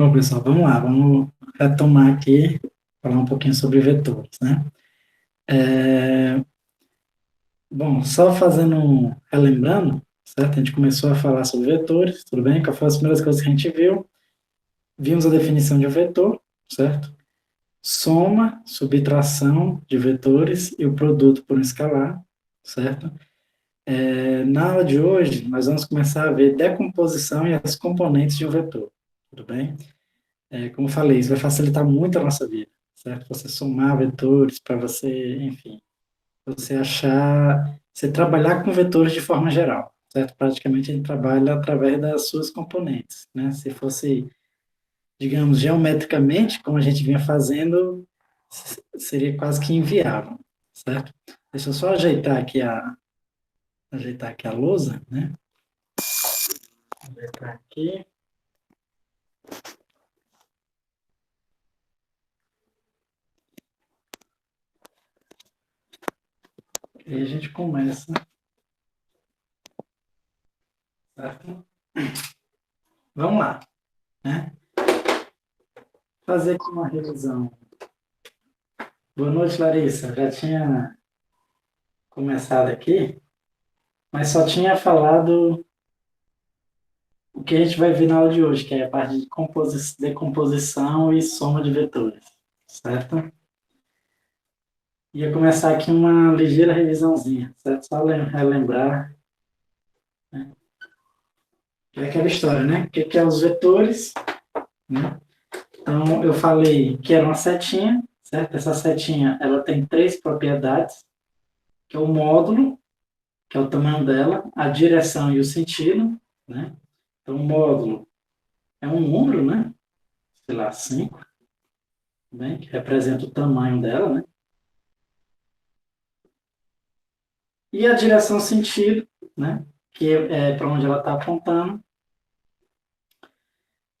Bom, pessoal, vamos lá, vamos retomar aqui, falar um pouquinho sobre vetores, né? Bom, só relembrando, certo? A gente começou a falar sobre vetores, tudo bem? Quais foram as primeiras coisas que a gente viu? Vimos a definição de um vetor, certo? Soma, subtração de vetores e o produto por um escalar, certo? Na aula de hoje, nós vamos começar a ver decomposição e as componentes de um vetor, tudo bem? Como eu falei, isso vai facilitar muito a nossa vida, certo? Você somar vetores para você, enfim, você trabalhar com vetores de forma geral, certo? Praticamente a gente trabalha através das suas componentes, né? Se fosse, digamos, geometricamente, como a gente vinha fazendo, seria quase que inviável, certo? Deixa eu só ajeitar aqui a lousa, né? Ajeitar aqui. E aí a gente começa, certo? Vamos lá, né? Fazer aqui uma revisão. Boa noite, Larissa. Já tinha começado aqui, mas só tinha falado o que a gente vai ver na aula de hoje, que é a parte de decomposição e soma de vetores, certo? Ia começar aqui uma ligeira revisãozinha, certo? Só relembrar, né? É aquela história, né? O que é os vetores, né? Então, eu falei que era uma setinha, certo? Essa setinha, ela tem três propriedades, que é o módulo, que é o tamanho dela, a direção e o sentido, né? Então, o módulo é um número, né? Sei lá, 5, né? Que representa o tamanho dela, né? E a direção sentido, né? Que é para onde ela está apontando.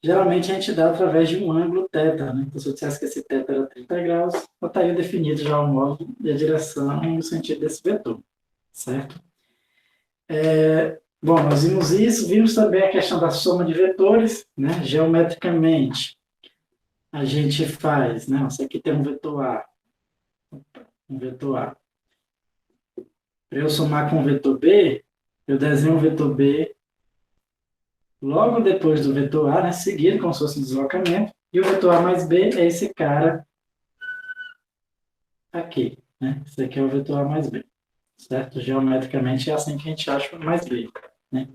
Geralmente a gente dá através de um ângulo θ, né? Então, se eu dissesse que esse θ era 30 graus, eu estaria definido já o módulo e a direção e o sentido desse vetor, certo? Bom, nós vimos isso, vimos também a questão da soma de vetores, né? Geometricamente, a gente faz, né? Isso aqui tem um vetor A, um vetor A. Para eu somar com o vetor B, eu desenho o vetor B logo depois do vetor A, né, seguido, como se fosse um deslocamento, e o vetor A mais B é esse cara aqui, né? Esse aqui é o vetor A mais B, certo? Geometricamente é assim que a gente acha o mais B, né?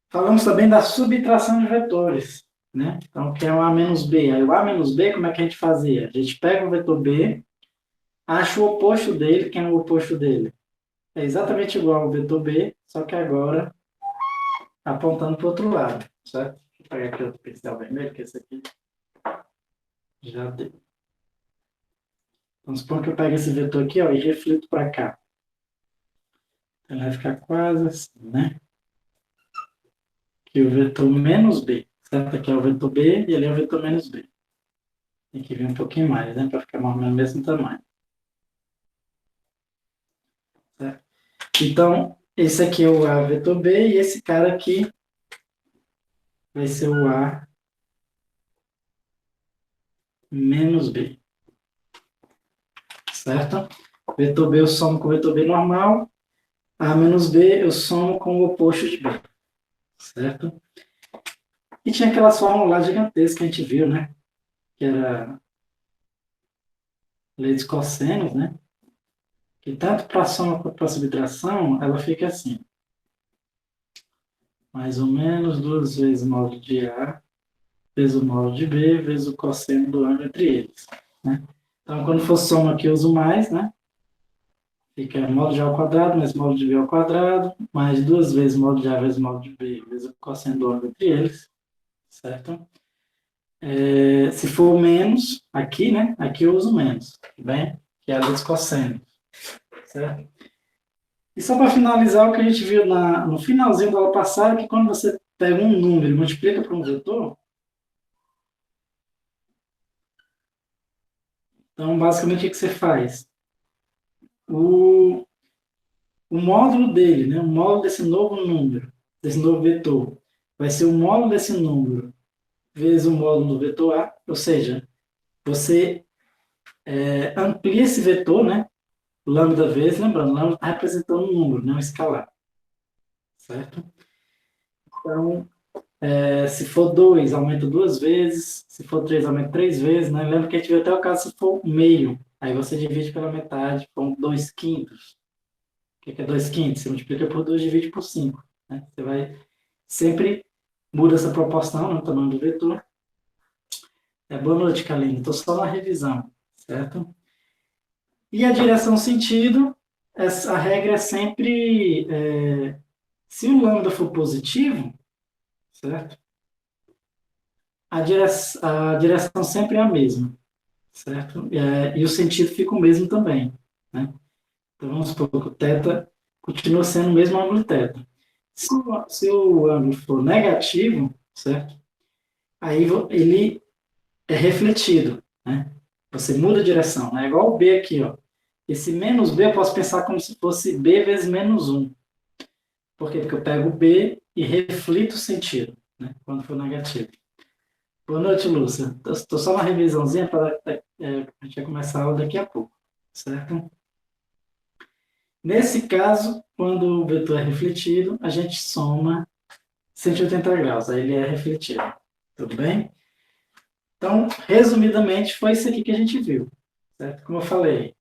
Falamos também da subtração de vetores, né? Então, que é o A menos B. Aí o A menos B, como é que a gente fazia? A gente pega o vetor B, acha o oposto dele, quem é o oposto dele? É exatamente igual ao vetor B, só que agora apontando para o outro lado, certo? Vou pegar aqui outro pincel vermelho, que esse aqui já deu. Vamos supor que eu pego esse vetor aqui, ó, e reflito para cá. Então, vai ficar quase assim, né? Que o vetor menos B, certo? Aqui é o vetor B e ali é o vetor menos B. Tem que vir um pouquinho mais, né? Para ficar mais ou menos o mesmo tamanho. Certo? Então, esse aqui é o A vetor B e esse cara aqui vai ser o A menos B. Certo? Vetor B eu somo com o vetor B normal. A menos B eu somo com o oposto de B. Certo? E tinha aquelas fórmulas lá gigantescas que a gente viu, né? Que era lei dos cossenos, né? Que tanto para soma quanto para subtração, ela fica assim. Mais ou menos 2 vezes o módulo de A, vezes o módulo de B, vezes o cosseno do ângulo entre eles. Né? Então, quando for soma aqui, eu uso mais, né? Fica módulo de A ao quadrado, mais módulo de B ao quadrado, mais 2 vezes módulo de A vezes módulo de B, vezes o cosseno do ângulo entre eles. Certo? Se for menos, aqui, né? Aqui eu uso menos, bem? Que é a lei dos cossenos. Certo? E só para finalizar, o que a gente viu no finalzinho da aula passada, que quando você pega um número e multiplica por um vetor, então basicamente o que você faz? O, o módulo dele, né, o módulo desse novo número, desse novo vetor, vai ser o módulo desse número vezes o módulo do vetor A, ou seja, você amplia esse vetor, né? Lambda vezes, lembrando, lambda está representando um número, não um escalar, certo? Então, se for 2, aumenta 2 vezes, se for 3, aumenta 3 vezes, né? Lembra que a gente viu até o caso se for meio, aí você divide pela metade com 2 quintos. O que é 2 quintos? Você multiplica por 2, divide por 5, né? Você vai sempre muda essa proporção no tamanho do vetor. Boa noite, Kaline. Estou só na revisão, certo? E a direção sentido, a regra é sempre, se o lambda for positivo, certo? A direção sempre é a mesma, certo? E o sentido fica o mesmo também, né? Então, vamos supor que o θ continua sendo o mesmo ângulo θ. Se o ângulo for negativo, certo? Aí ele é refletido, né? Você muda a direção, né? Igual o B aqui, ó. Esse menos B eu posso pensar como se fosse B vezes menos 1. Por quê? Porque eu pego o B e reflito o sentido, né? Quando for negativo. Boa noite, Lúcia. Estou só uma revisãozinha para a gente vai começar a aula daqui a pouco, certo? Nesse caso, quando o vetor é refletido, a gente soma 180 graus, aí ele é refletido. Tudo bem? Então, resumidamente, foi isso aqui que a gente viu, certo? Como eu falei,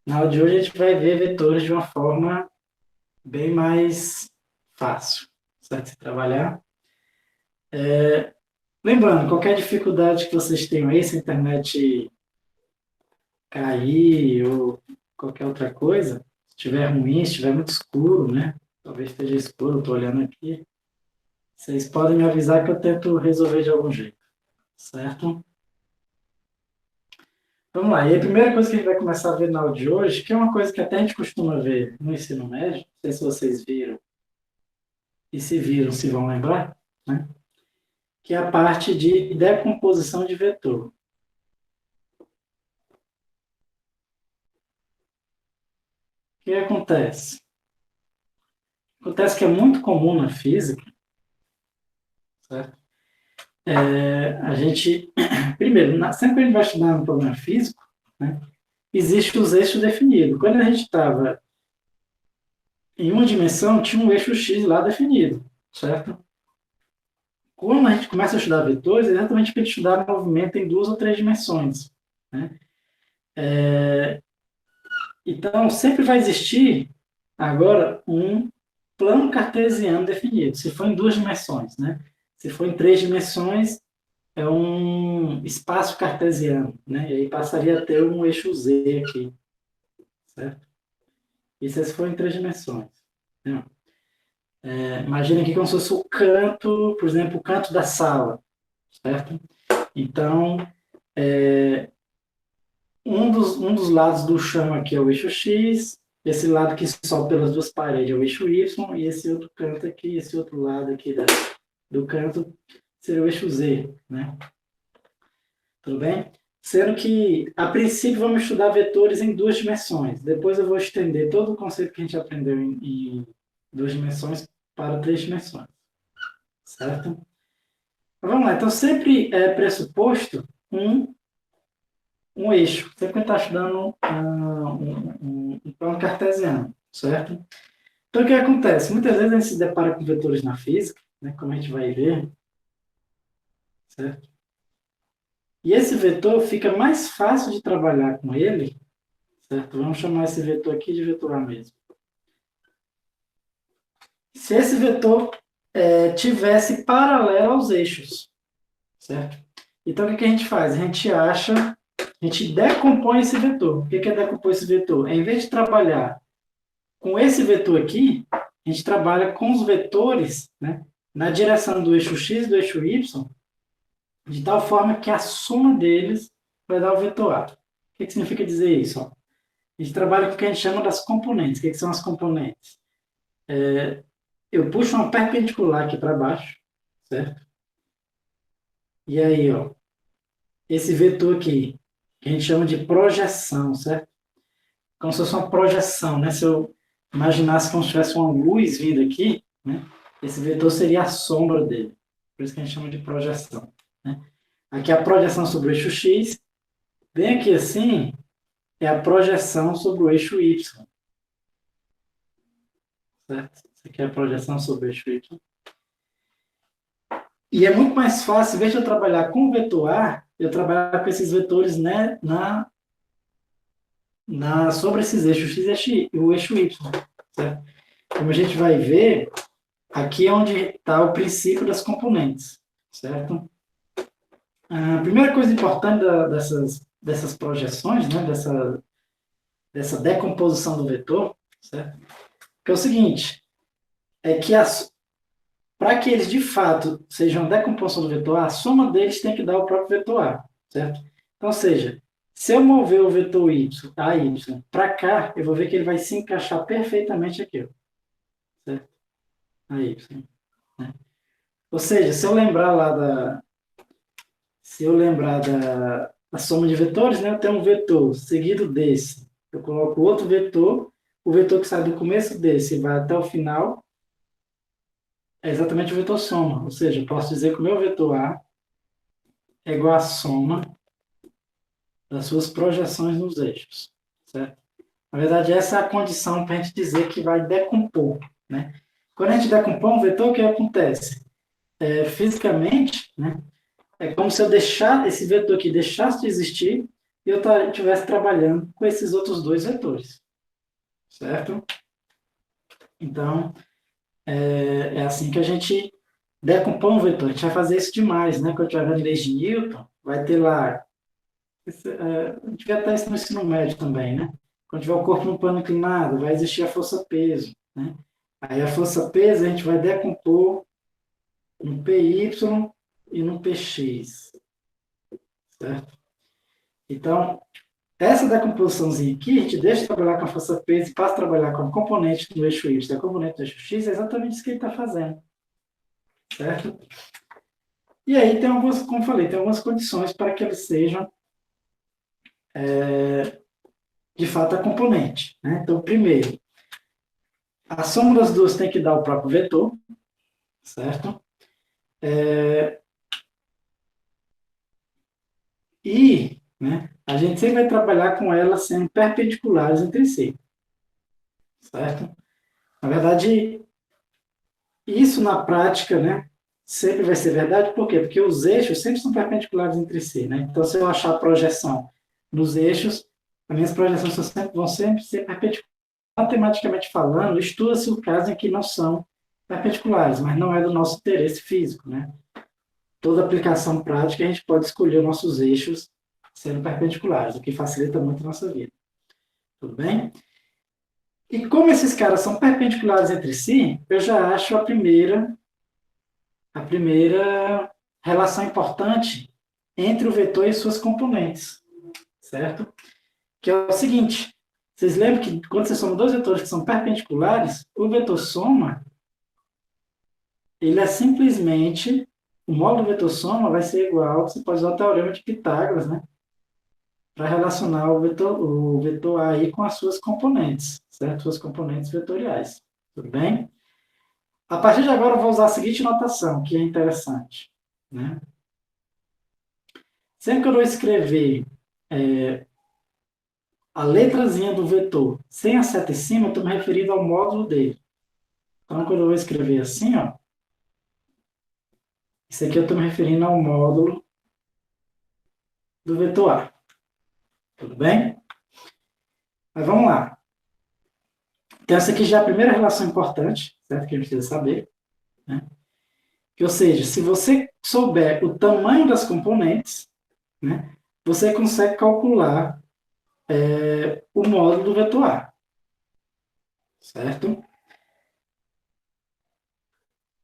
na aula de hoje a gente vai ver vetores de uma forma bem mais fácil, certo? De trabalhar. Lembrando, qualquer dificuldade que vocês tenham aí, se a internet cair ou qualquer outra coisa, se estiver ruim, se estiver muito escuro, né? Talvez esteja escuro, eu estou olhando aqui. Vocês podem me avisar que eu tento resolver de algum jeito, certo? Vamos lá, e a primeira coisa que a gente vai começar a ver na aula de hoje, que é uma coisa que até a gente costuma ver no ensino médio, não sei se vocês viram, e se viram, se vão lembrar, né? Que é a parte de decomposição de vetor. O que acontece? Acontece que é muito comum na física, certo? A gente, primeiro, sempre que a gente vai estudar um problema físico, né, existe os eixos definidos. Quando a gente estava em uma dimensão, tinha um eixo X lá definido, certo? Quando a gente começa a estudar vetores, é exatamente para estudar movimento em 2 ou 3 dimensões, né? Então, sempre vai existir, agora, um plano cartesiano definido, se for em 2 dimensões, né? Se for em 3 dimensões, é um espaço cartesiano, né? E aí passaria a ter um eixo Z aqui, certo? Isso é se for em 3 dimensões. Né? Imagina aqui como se fosse o canto, por exemplo, o canto da sala, certo? Então, um dos lados do chão aqui é o eixo X, esse lado que sobe pelas 2 paredes é o eixo Y, e esse outro canto aqui, esse outro lado aqui do canto seria o eixo Z, né? Tudo bem? Sendo que, a princípio, vamos estudar vetores em 2 dimensões. Depois eu vou estender todo o conceito que a gente aprendeu em 2 dimensões para 3 dimensões. Certo? Então, vamos lá. Então, sempre é pressuposto um eixo. Sempre que a gente está estudando um plano cartesiano. Certo? Então, o que acontece? Muitas vezes a gente se depara com vetores na física, né, como a gente vai ver. Certo? E esse vetor fica mais fácil de trabalhar com ele, certo? Vamos chamar esse vetor aqui de vetor A mesmo. Se esse vetor tivesse paralelo aos eixos, certo? Então, o que a gente faz? A gente decompõe esse vetor. O que é decompor esse vetor? Em vez de trabalhar com esse vetor aqui, a gente trabalha com os vetores, né, na direção do eixo X e do eixo Y, de tal forma que a soma deles vai dar o vetor A. O que significa dizer isso? Ó? A gente trabalha com o que a gente chama das componentes. O que são as componentes? Eu puxo uma perpendicular aqui para baixo, certo? E aí, ó, esse vetor aqui, que a gente chama de projeção, certo? Como se fosse uma projeção, né? Se eu imaginasse como se tivesse uma luz vindo aqui, né? Esse vetor seria a sombra dele. Por isso que a gente chama de projeção. né? Aqui é a projeção sobre o eixo X. Bem aqui assim, é a projeção sobre o eixo Y. Certo? Isso aqui é a projeção sobre o eixo Y. E é muito mais fácil, em vez de eu trabalhar com o vetor A, eu trabalhar com esses vetores, né, sobre esses eixos X e o eixo Y. Certo? Como a gente vai ver, aqui é onde está o princípio das componentes. Certo? A primeira coisa importante dessas projeções, né, dessa decomposição do vetor, certo? Que é o seguinte, é que para que eles de fato sejam a decomposição do vetor A, a soma deles tem que dar o próprio vetor A, certo? Então, ou seja, se eu mover o vetor y, AY, para cá, eu vou ver que ele vai se encaixar perfeitamente aqui, ó, certo? AY, né? Ou seja, se eu lembrar da soma de vetores, né, eu tenho um vetor seguido desse, eu coloco outro vetor, o vetor que sai do começo desse e vai até o final, é exatamente o vetor soma. Ou seja, eu posso dizer que o meu vetor A é igual à soma das suas projeções nos eixos. Certo? Na verdade, essa é a condição para a gente dizer que vai decompor. Né? Quando a gente decompõe um vetor, o que acontece? Fisicamente, né, é como se eu esse vetor aqui deixasse de existir e eu estivesse trabalhando com esses outros dois vetores. Certo? Então, é assim que a gente decompõe um vetor. A gente vai fazer isso demais, né? Quando tiver vendo leis de Newton, vai ter lá. A gente vai estar isso no ensino médio também, né? Quando tiver o corpo no plano inclinado, vai existir a força-peso, né? Aí a força-peso a gente vai decompor no PY e no PX, certo? Então, essa decomposiçãozinha aqui, a gente deixa de trabalhar com a força-peso e passa a trabalhar com a componente do eixo Y, a componente do eixo X, é exatamente isso que ele está fazendo, certo? E aí tem algumas, como falei, tem algumas condições para que eles sejam, de fato, a componente. Né? Então, primeiro, a soma das duas tem que dar o próprio vetor, certo? E, né, a gente sempre vai trabalhar com elas sendo perpendiculares entre si, certo? Na verdade, isso na prática, né, sempre vai ser verdade, por quê? Porque os eixos sempre são perpendiculares entre si, né? Então, se eu achar a projeção nos eixos, as minhas projeções vão sempre ser perpendiculares. Matematicamente falando, estuda-se o caso em que não são perpendiculares, mas não é do nosso interesse físico, né? Toda aplicação prática, a gente pode escolher os nossos eixos sendo perpendiculares, o que facilita muito a nossa vida. Tudo bem? E como esses caras são perpendiculares entre si, eu já acho a primeira relação importante entre o vetor e suas componentes, certo? Que é o seguinte, vocês lembram que quando você soma dois vetores que são perpendiculares, o vetor soma, ele é simplesmente, o módulo do vetor soma vai ser igual, você pode usar o teorema de Pitágoras, né? Para relacionar o vetor A aí com as suas componentes, certo? Suas componentes vetoriais. Tudo bem? A partir de agora, eu vou usar a seguinte notação, que é interessante. Né? Sempre que eu vou escrever a letrazinha do vetor sem a seta em cima, eu estou me referindo ao módulo dele. Então, quando eu vou escrever assim, ó, isso aqui eu estou me referindo ao módulo do vetor A. Tudo bem? Mas vamos lá. Então, essa aqui já é a primeira relação importante, certo? Que a gente precisa saber. Né? Ou seja, se você souber o tamanho das componentes, né, você consegue calcular o módulo do vetor A. Certo?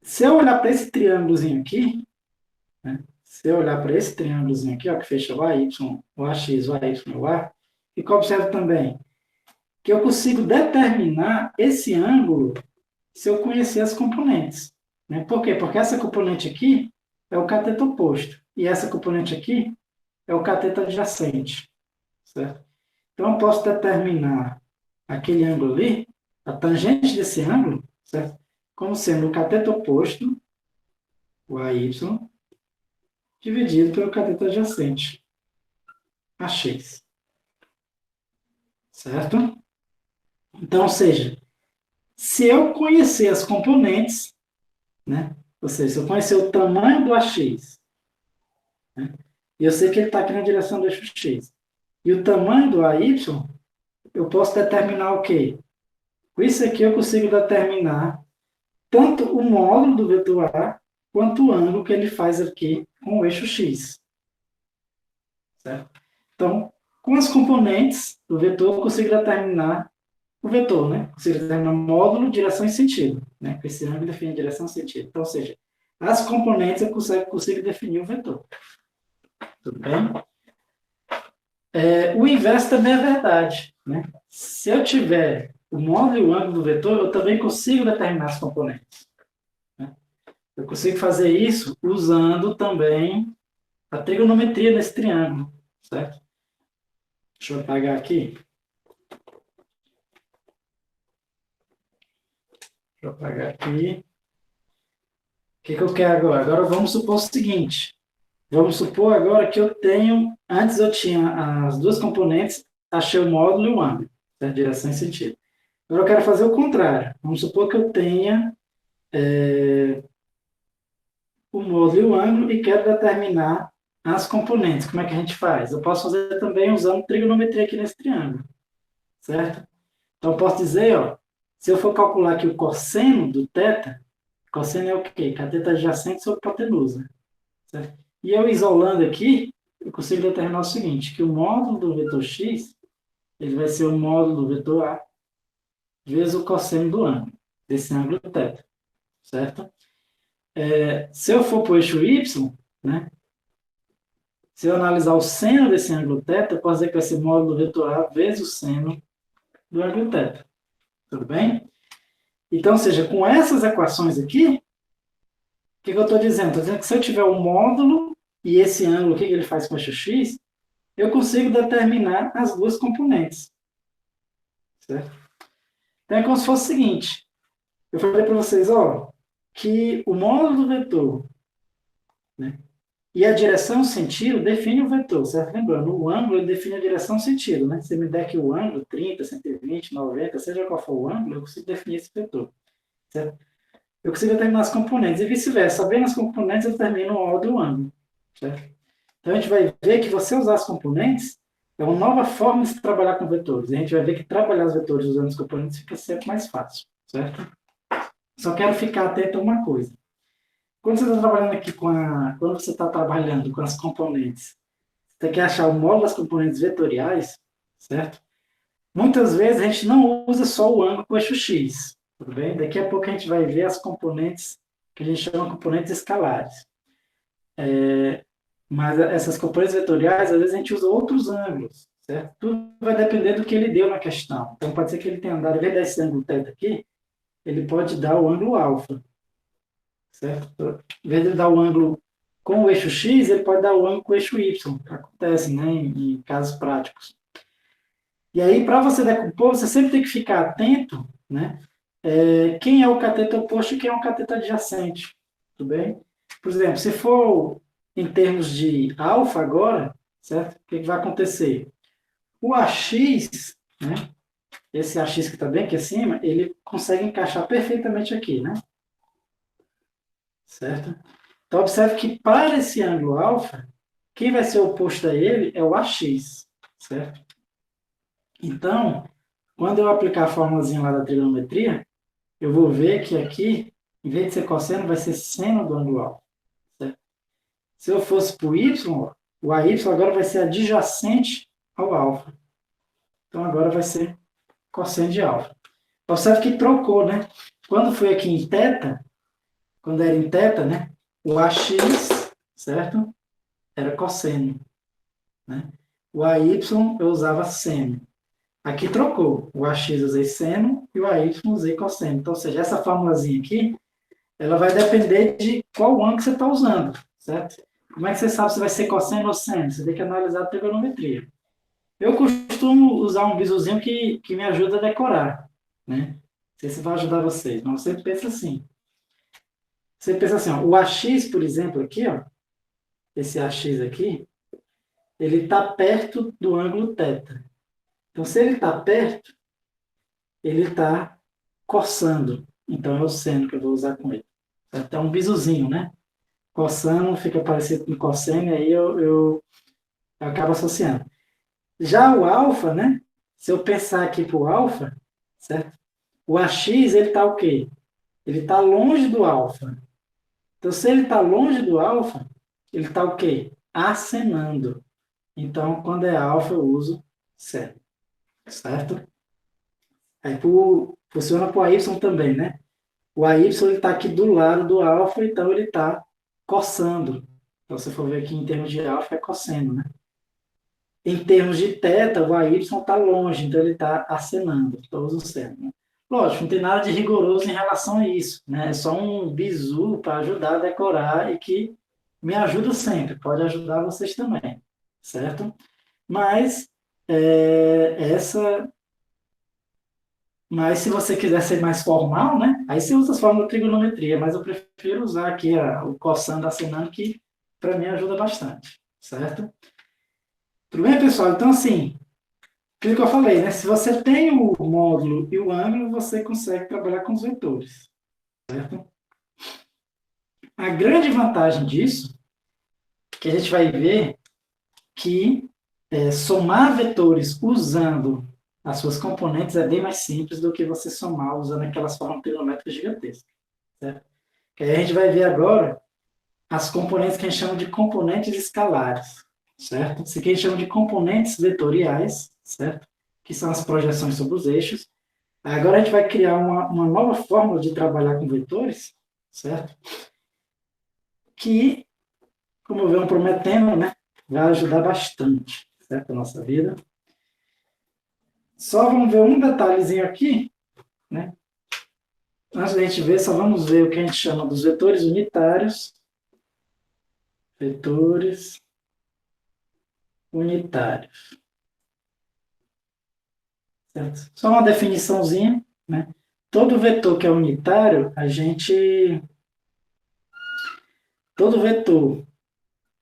Se eu olhar para esse triângulozinho aqui, né, se eu olhar para esse triângulozinho aqui, ó, que fecha o AY, o AX, o AY e o A, fica observa também que eu consigo determinar esse ângulo se eu conhecer as componentes. Né? Por quê? Porque essa componente aqui é o cateto oposto. E essa componente aqui é o cateto adjacente. Certo? Então, eu posso determinar aquele ângulo ali, a tangente desse ângulo, certo? Como sendo o cateto oposto, o AY, dividido pelo cateto adjacente, AX. Certo? Então, ou seja, se eu conhecer as componentes, né? Ou seja, se eu conhecer o tamanho do AX, né? E eu sei que ele está aqui na direção do eixo X, e o tamanho do AY, eu posso determinar o quê? Com isso aqui eu consigo determinar tanto o módulo do vetor A, quanto o ângulo que ele faz aqui com o eixo X. Certo? Então, com as componentes do vetor, eu consigo determinar o vetor, né? Consigo determinar módulo, direção e sentido. Né? Com esse ângulo define direção e sentido. Então, ou seja, as componentes eu consigo definir o vetor. Tudo bem? O inverso também é verdade. Né? Se eu tiver o módulo e o ângulo do vetor, eu também consigo determinar as componentes. Né? Eu consigo fazer isso usando também a trigonometria nesse triângulo. Certo? Deixa eu apagar aqui. Deixa eu apagar aqui. O que eu quero agora? Agora vamos supor o seguinte. Vamos supor agora que eu tenho... Antes eu tinha as duas componentes, achei o módulo e o ângulo. Certo? Direção e sentido. Agora eu quero fazer o contrário. Vamos supor que eu tenha o módulo e o ângulo e quero determinar as componentes. Como é que a gente faz? Eu posso fazer também usando trigonometria aqui nesse triângulo. Certo? Então, eu posso dizer, ó, se eu for calcular aqui o cosseno do θ, cosseno é o quê? Cateto adjacente sobre hipotenusa. Certo? E eu isolando aqui, eu consigo determinar o seguinte, que o módulo do vetor x, ele vai ser o módulo do vetor A, vezes o cosseno do ângulo, desse ângulo θ. Certo? Se eu for para o eixo y, né, se eu analisar o seno desse ângulo θ, eu posso dizer que vai ser módulo do vetor A vezes o seno do ângulo θ. Tudo bem? Então, ou seja, com essas equações aqui, o que eu estou dizendo? Estou dizendo que se eu tiver o módulo e esse ângulo, o que ele faz com o eixo x, eu consigo determinar as duas componentes. Certo? Então, é como se fosse o seguinte. Eu falei para vocês, ó, que o módulo do vetor, né, e a direção e o sentido define o vetor, certo? Lembrando, o ângulo ele define a direção e o sentido, né? Se me der aqui o ângulo, 30, 120, 90, seja qual for o ângulo, eu consigo definir esse vetor. Certo? Eu consigo determinar as componentes, e vice-versa. Sabendo as componentes, eu determino o módulo e o ângulo. Certo? Então, a gente vai ver que você usar as componentes é uma nova forma de se trabalhar com vetores. E a gente vai ver que trabalhar os vetores usando as componentes fica sempre mais fácil. Certo? Só quero ficar atento a uma coisa. Quando você está trabalhando aqui quando você está trabalhando com as componentes, você tem que achar o módulo das componentes vetoriais, certo? Muitas vezes a gente não usa só o ângulo com o eixo x, tudo bem? Daqui a pouco a gente vai ver as componentes que a gente chama de componentes escalares. Mas essas componentes vetoriais, às vezes a gente usa outros ângulos, certo? Tudo vai depender do que ele deu na questão. Então pode ser que ele tenha dado, ao invés desse ângulo θ aqui, ele pode dar o ângulo alfa. Certo? Em vez de ele dar o ângulo com o eixo x, ele pode dar o ângulo com o eixo y. Acontece, né, em casos práticos. E aí, para você decompor, você sempre tem que ficar atento, né, quem é o cateto oposto e quem é o cateto adjacente. Tudo bem? Por exemplo, se for em termos de alfa agora, certo? O que vai acontecer? O AX, né, esse AX que está bem aqui acima, ele consegue encaixar perfeitamente aqui, né? Certo? Então, observe que para esse ângulo alfa, quem vai ser oposto a ele é o AX, certo? Então, quando eu aplicar a formulazinha lá da trigonometria, eu vou ver que aqui, em vez de ser cosseno, vai ser seno do ângulo alfa. Certo? Se eu fosse para o y, o AY agora vai ser adjacente ao alfa. Então, agora vai ser cosseno de alfa. Observe que trocou, né? Quando foi aqui em θ, quando era em θ, né? O AX, certo? Era cosseno. Né? O AY eu usava seno. Aqui trocou. O AX eu usei seno e o AY eu usei cosseno. Então, ou seja, essa formulazinha aqui, ela vai depender de qual ângulo você está usando. Certo? Como é que você sabe se vai ser cosseno ou seno? Você tem que analisar a trigonometria. Eu costumo usar um bizuzinho que me ajuda a decorar. Né? Não sei se vai ajudar vocês, mas você pensa assim. Você pensa assim, ó, o AX, por exemplo, aqui, ó, esse AX aqui, ele está perto do ângulo θ. Então, se ele está perto, ele está coçando. Então, é o seno que eu vou usar com ele. Então, é um bisuzinho, né? Coçando fica parecido com cosseno, aí eu acabo associando. Já o alfa, né? Se eu pensar aqui para o alfa, certo? O AX, ele está o quê? Ele está longe do alfa. Então, se ele está longe do alfa, ele está o quê? Acenando. Então, quando é alfa, eu uso seno, certo? Aí, funciona para o AY também, né? O AY está aqui do lado do alfa, então ele está coçando. Então, se for ver aqui em termos de alfa, é cosseno, né? Em termos de θ, o AY está longe, então ele está acenando. Então, eu uso seno. Né? Lógico, não tem nada de rigoroso em relação a isso, né? É só um bizu para ajudar a decorar e que me ajuda sempre. Pode ajudar vocês também, certo? Mas, essa... Mas se você quiser ser mais formal, né? Aí você usa as fórmulas de trigonometria, mas eu prefiro usar aqui o cossando, acenando, que para mim ajuda bastante, certo? Tudo bem, pessoal? Então, assim, aquilo que eu falei, né? Se você tem o módulo e o ângulo, você consegue trabalhar com os vetores, certo? A grande vantagem disso, que a gente vai ver que somar vetores usando as suas componentes é bem mais simples do que você somar usando aquelas formas trigonométricas gigantescas, certo? Que aí a gente vai ver agora as componentes que a gente chama de componentes escalares, certo? Isso aqui a gente chama de componentes vetoriais, certo? Que são as projeções sobre os eixos. Agora a gente vai criar uma nova fórmula de trabalhar com vetores, certo? Que, como eu venho prometendo, né, vai ajudar bastante, certo? A nossa vida. Só vamos ver um detalhezinho aqui, né? Antes da gente ver, só vamos ver o que a gente chama dos vetores unitários. Vetores unitários. Certo? Só uma definiçãozinha, né? Todo vetor que é unitário, todo vetor,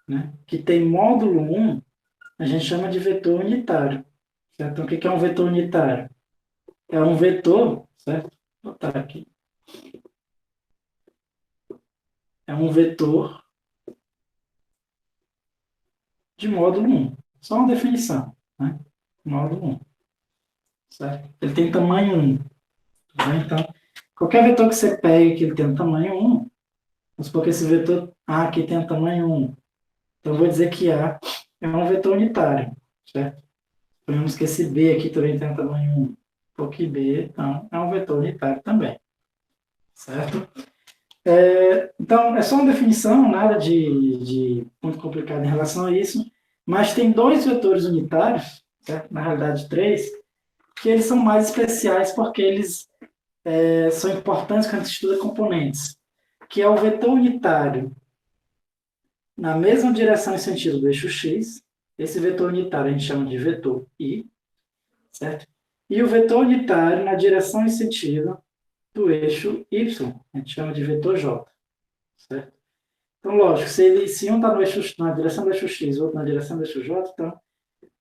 né, que tem módulo 1, a gente chama de vetor unitário. Certo? Então, o que é um vetor unitário? É um vetor, certo? Vou botar aqui. É um vetor de módulo 1. Só uma definição, né? Módulo 1. Certo? Ele tem tamanho 1. Tá? Então, qualquer vetor que você pegue que ele tem tamanho 1, vamos supor que esse vetor A aqui tem tamanho 1. Então, eu vou dizer que A é um vetor unitário, certo? Suponhamos que esse B aqui também tem tamanho 1, porque B, então, é um vetor unitário também, certo? Então, é só uma definição, nada de muito complicado em relação a isso, mas tem dois vetores unitários, certo? Na realidade três, que eles são mais especiais porque eles são importantes quando a gente estuda componentes, que é o vetor unitário na mesma direção e sentido do eixo x. Esse vetor unitário a gente chama de vetor I, certo? E o vetor unitário na direção e sentido do eixo y, a gente chama de vetor j, certo? Então, lógico, se um está na direção do eixo x, o outro na direção do eixo j, então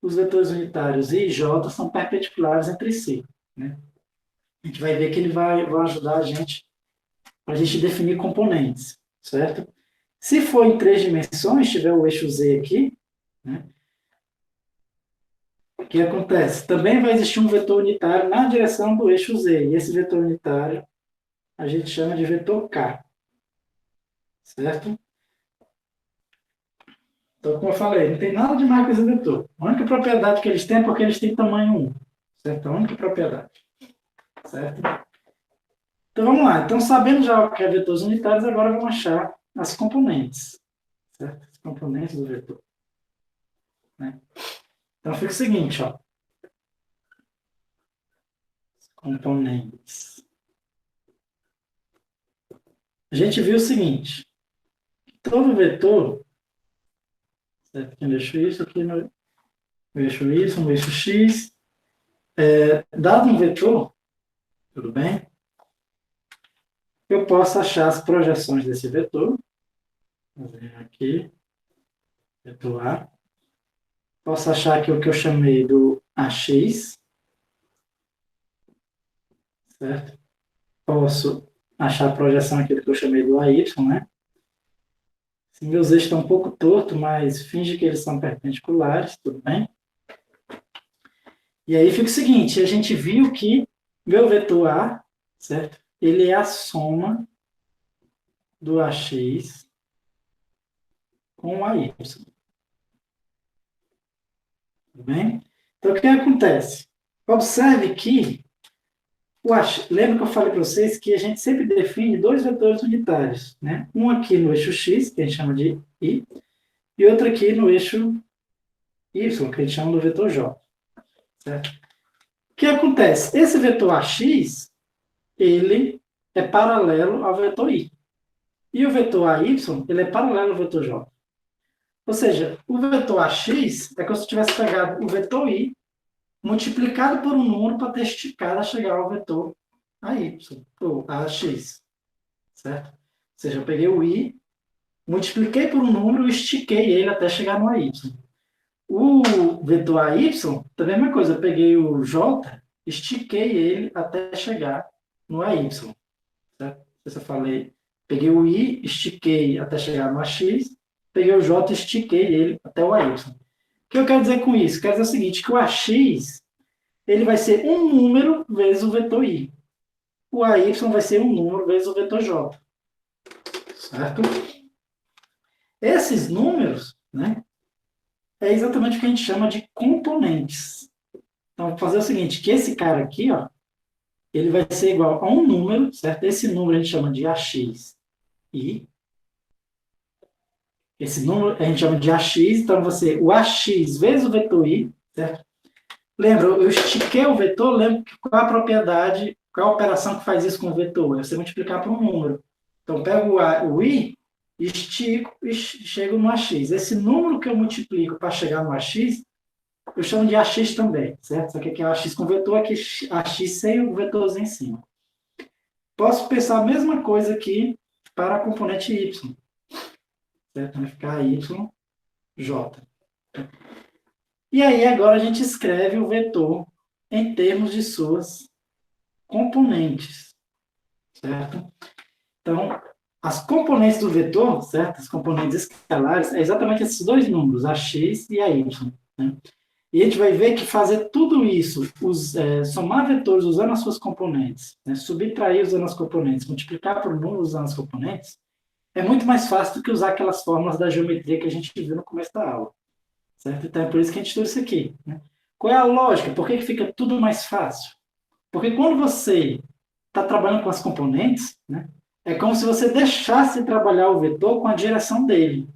os vetores unitários I e j são perpendiculares entre si, né? A gente vai ver que ele vai ajudar a gente definir componentes, certo? Se for em três dimensões, tiver o eixo z aqui, né? O que acontece? Também vai existir um vetor unitário na direção do eixo z, e esse vetor unitário a gente chama de vetor k, certo? Então, como eu falei, não tem nada demais com esse vetor. A única propriedade que eles têm é porque eles têm tamanho 1, certo? A única propriedade, certo? Então, vamos lá. Então, sabendo já o que é vetores unitários, agora vamos achar as componentes, certo? As componentes do vetor, né? Então, fica o seguinte, ó. Componentes. A gente viu o seguinte. Todo vetor, certo? Aqui no eixo isso, aqui no eixo y, no eixo x. Dado um vetor, tudo bem? Eu posso achar as projeções desse vetor. Vou ver aqui. vetor A. Posso achar aqui o que eu chamei do AX, certo? Posso achar a projeção aqui do que eu chamei do AY, né? Meus eixos estão um pouco tortos, mas finge que eles são perpendiculares, tudo bem? E aí fica o seguinte, a gente viu que meu vetor A, certo? Ele é a soma do AX com o AY. Tudo bem? Então, o que acontece? Observe que, lembra que eu falei para vocês que a gente sempre define dois vetores unitários, né? Um aqui no eixo x, que a gente chama de I, e outro aqui no eixo y, que a gente chama do vetor j. Certo? O que acontece? Esse vetor AX, ele é paralelo ao vetor I. E o vetor AY, ele é paralelo ao vetor j. Ou seja, o vetor AX é como se eu tivesse pegado o vetor I multiplicado por um número para ter esticado a chegar ao vetor AY, ou AX. Certo? Ou seja, eu peguei o I, multipliquei por um número e estiquei ele até chegar no AY. O vetor AY, também é a mesma coisa, eu peguei o J, estiquei ele até chegar no AY. Certo? Eu falei, peguei o I, estiquei até chegar no AX, peguei o J, estiquei ele até o AY. O que eu quero dizer com isso? Quero dizer o seguinte, que o AX ele vai ser um número vezes o vetor I. O AY vai ser um número vezes o vetor J. Certo? Esses números, né, é exatamente o que a gente chama de componentes. Então, vou fazer o seguinte, que esse cara aqui, ó, ele vai ser igual a um número, certo? Esse número a gente chama de AX. E esse número a gente chama de AX, então vai ser o AX vezes o vetor I, certo? Lembra, eu estiquei o vetor, lembra qual é a propriedade, qual é a operação que faz isso com o vetor? É você multiplicar por um número. Então, pego o I, estico e chego no AX. Esse número que eu multiplico para chegar no AX, eu chamo de AX também, certo? Só que aqui é AX com vetor, aqui é AX sem o vetorzinho em cima. Posso pensar a mesma coisa aqui para a componente Y. Certo? Vai ficar YJ. E aí, agora a gente escreve o vetor em termos de suas componentes, certo? Então, as componentes do vetor, certo? As componentes escalares, é exatamente esses dois números, a x e a y. Né? E a gente vai ver que fazer tudo isso, somar vetores usando as suas componentes, né? Subtrair usando as componentes, multiplicar por número usando as componentes, é muito mais fácil do que usar aquelas fórmulas da geometria que a gente viu no começo da aula. Certo? Então, é por isso que a gente estuda isso aqui. Né? Qual é a lógica? Por que fica tudo mais fácil? Porque quando você está trabalhando com as componentes, né, é como se você deixasse trabalhar o vetor com a direção dele.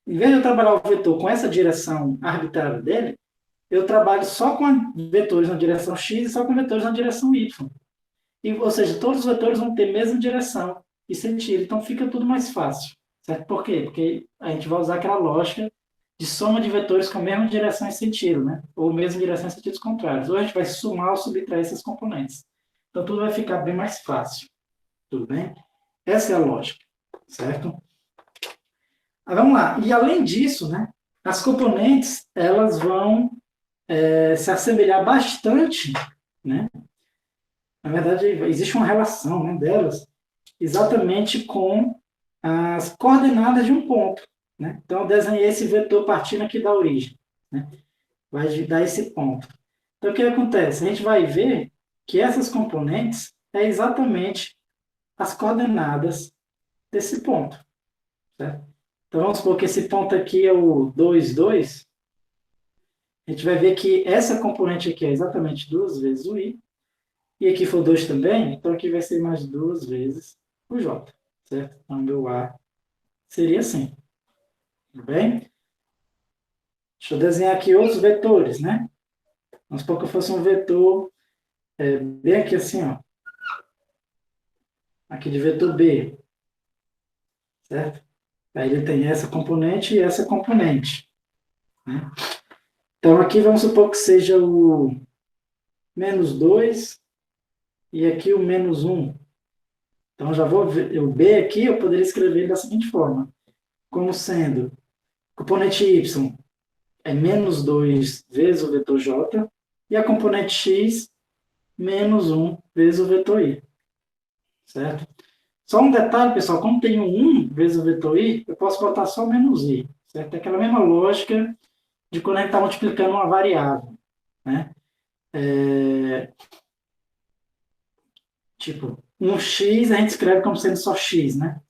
Em vez de eu trabalhar o vetor com essa direção arbitrária dele, eu trabalho só com vetores na direção x e só com vetores na direção y. Ou seja, todos os vetores vão ter a mesma direção e sentido. Então, fica tudo mais fácil. Certo? Por quê? Porque a gente vai usar aquela lógica de soma de vetores com a mesma direção e sentido, né? Ou mesma direção em sentidos contrários. Ou a gente vai somar ou subtrair esses componentes. Então, tudo vai ficar bem mais fácil. Tudo bem? Essa é a lógica, certo? Vamos lá. E, além disso, né, as componentes, elas vão se assemelhar bastante, né? Na verdade, existe uma relação, né, delas exatamente com as coordenadas de um ponto. Né? Então, eu desenhei esse vetor partindo aqui da origem. Né? Vai dar esse ponto. Então, o que acontece? A gente vai ver que essas componentes é exatamente as coordenadas desse ponto. Certo? Então, vamos supor que esse ponto aqui é o 2, 2. A gente vai ver que essa componente aqui é exatamente 2 vezes o i. E aqui for 2 também, então aqui vai ser mais 2 vezes o j. Certo? Então, meu A seria assim. Tudo bem? Deixa eu desenhar aqui outros vetores, né? Vamos supor que eu fosse um vetor bem aqui assim, ó. Aqui de vetor B. Certo? Aí ele tem essa componente e essa componente. Né? Então, aqui vamos supor que seja o menos 2 e aqui o menos 1. Então, já vou ver, o B aqui eu poderia escrever da seguinte forma, como sendo componente y é menos 2 vezes o vetor j, e a componente x, menos 1 vezes o vetor i. Certo? Só um detalhe, pessoal, como tem um 1 vezes o vetor i, eu posso botar só menos i. Certo? É aquela mesma lógica de quando a gente está multiplicando uma variável. Né? Tipo, um x a gente escreve como sendo só x, né?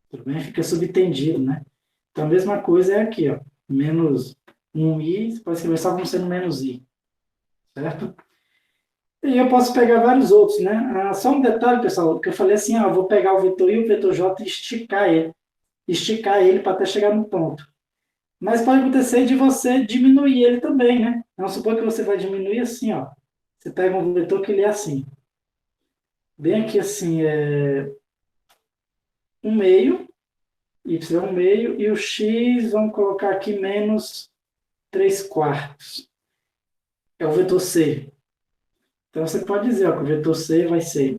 Tudo bem? Fica subentendido, né? Então, a mesma coisa é aqui, ó. Menos 1i, você pode escrever só como sendo menos i. Certo? E eu posso pegar vários outros, né? Só um detalhe, pessoal, que eu falei assim, eu vou pegar o vetor i e o vetor j e esticar ele para até chegar no ponto. Mas pode acontecer de você diminuir ele também, né? Vamos supor que você vai diminuir assim, ó. Você pega um vetor que ele é assim. Bem aqui assim, é 1/2, y é 1/2, e o x, vamos colocar aqui menos 3/4. É o vetor c. Então você pode dizer ó, que o vetor c vai ser,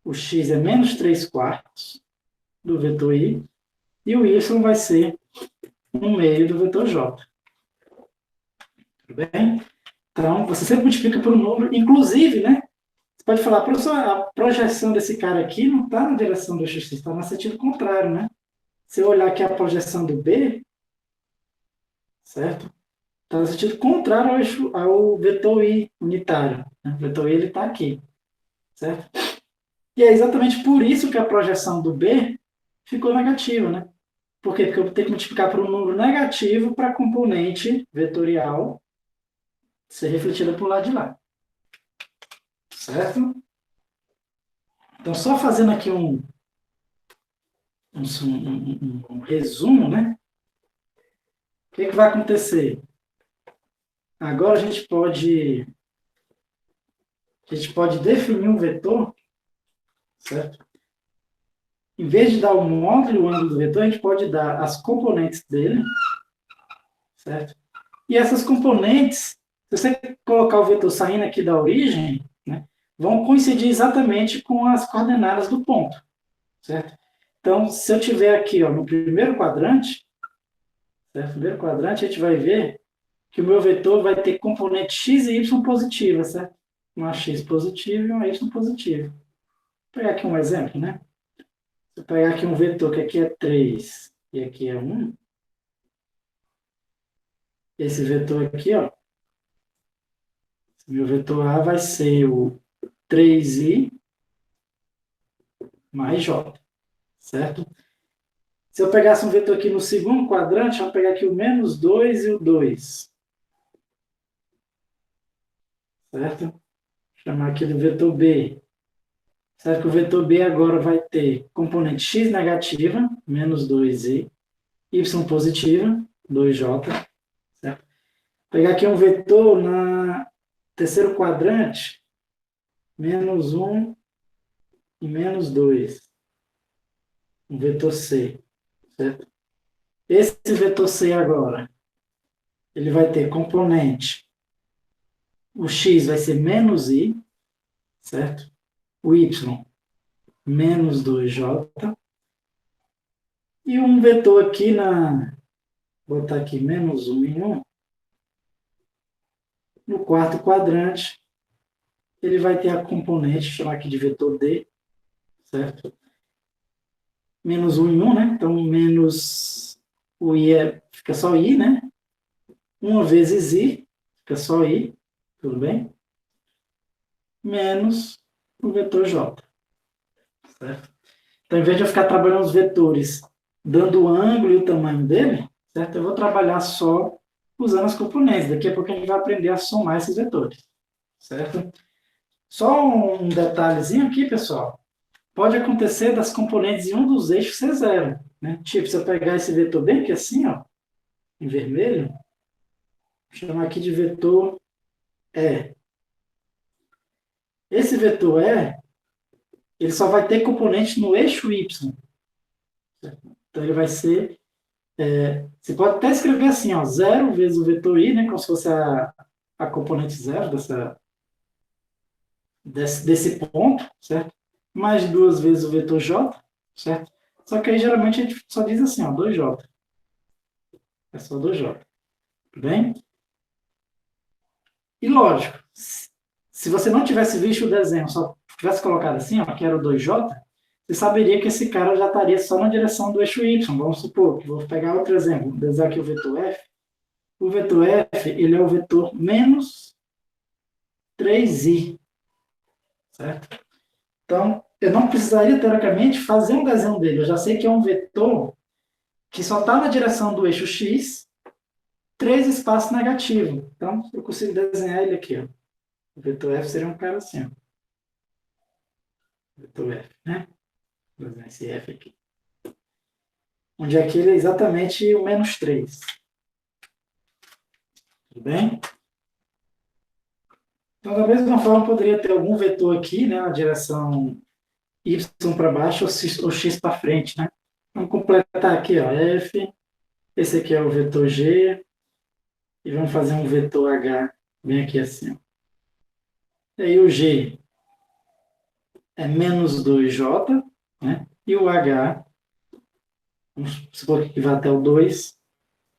o x é menos 3/4 do vetor i, e o y vai ser 1/2 do vetor j. Tudo bem? Então, você sempre multiplica por um número, inclusive, né? Você pode falar, professor, a projeção desse cara aqui não está na direção do x, está no sentido contrário, né? Se eu olhar aqui a projeção do b, certo? Está no sentido contrário ao vetor i unitário. Né? O vetor i está aqui, certo? E é exatamente por isso que a projeção do b ficou negativa, né? Por quê? Porque eu tenho que multiplicar por um número negativo para a componente vetorial ser refletida para o lado de lá. Certo? Então, só fazendo aqui um resumo, né? O que vai acontecer? Agora a gente pode definir um vetor, certo? Em vez de dar o módulo e o ângulo do vetor, a gente pode dar as componentes dele, certo? E essas componentes, se você colocar o vetor saindo aqui da origem, né, vão coincidir exatamente com as coordenadas do ponto, certo? Então, se eu tiver aqui ó, no primeiro quadrante, certo? No primeiro quadrante, a gente vai ver que o meu vetor vai ter componente x e y positiva, certo? Uma x positiva e uma y positiva. Vou pegar aqui um exemplo, né? Se eu pegar aqui um vetor que aqui é 3 e aqui é 1, esse vetor aqui, ó, meu vetor A vai ser o 3i mais j, certo? Se eu pegasse um vetor aqui no segundo quadrante, eu vou pegar aqui o menos 2 e o 2, certo? Vou chamar aqui do vetor B. Certo que o vetor B agora vai ter componente x negativa, menos 2i, y positiva, 2j, certo? Vou pegar aqui um vetor na terceiro quadrante, menos 1 e menos 2, um vetor C, certo? Esse vetor C agora, ele vai ter componente, o x vai ser menos i, certo? O y, menos 2j, e um vetor aqui vou botar aqui menos 1 em 1, no quarto quadrante, ele vai ter a componente, vou chamar aqui de vetor D, certo? Menos 1 em 1, né? Então, menos o I fica só I, né? 1 vezes I, fica só I, tudo bem? Menos o vetor J, certo? Então, em vez de eu ficar trabalhando os vetores dando o ângulo e o tamanho dele, certo? Eu vou trabalhar só usando as componentes. Daqui a pouco a gente vai aprender a somar esses vetores, certo? Só um detalhezinho aqui, pessoal. Pode acontecer das componentes de um dos eixos ser zero. Né? Tipo, se eu pegar esse vetor bem aqui assim, ó, em vermelho, vou chamar aqui de vetor E. Esse vetor E, ele só vai ter componente no eixo Y. Certo? Então, ele vai ser... você pode até escrever assim, ó, 0 vezes o vetor I, né, como se fosse a componente zero desse ponto, certo? Mais 2 vezes o vetor J, certo? Só que aí, geralmente, a gente só diz assim, ó, 2J. É só 2J. Tudo bem? E lógico, se você não tivesse visto o desenho, só tivesse colocado assim, ó, que era o 2J, você saberia que esse cara já estaria só na direção do eixo Y. Vamos supor, vou pegar outro exemplo, vou desenhar aqui o vetor F. O vetor F, ele é o vetor menos 3i, certo? Então, eu não precisaria, teoricamente, fazer um desenho dele. Eu já sei que é um vetor que só está na direção do eixo X, 3 espaços negativos. Então, eu consigo desenhar ele aqui. Ó. O vetor F seria um cara assim. Ó. Vetor F, né? Vou desenhar esse F aqui. Onde aqui ele é exatamente o menos 3. Tudo bem? Então, da mesma forma, poderia ter algum vetor aqui, né, na direção y para baixo ou x para frente, né? Vamos completar aqui, ó, f, esse aqui é o vetor g, e vamos fazer um vetor h bem aqui assim. Ó. E aí o g é menos 2j, né? E o h, vamos supor que vai até o 2,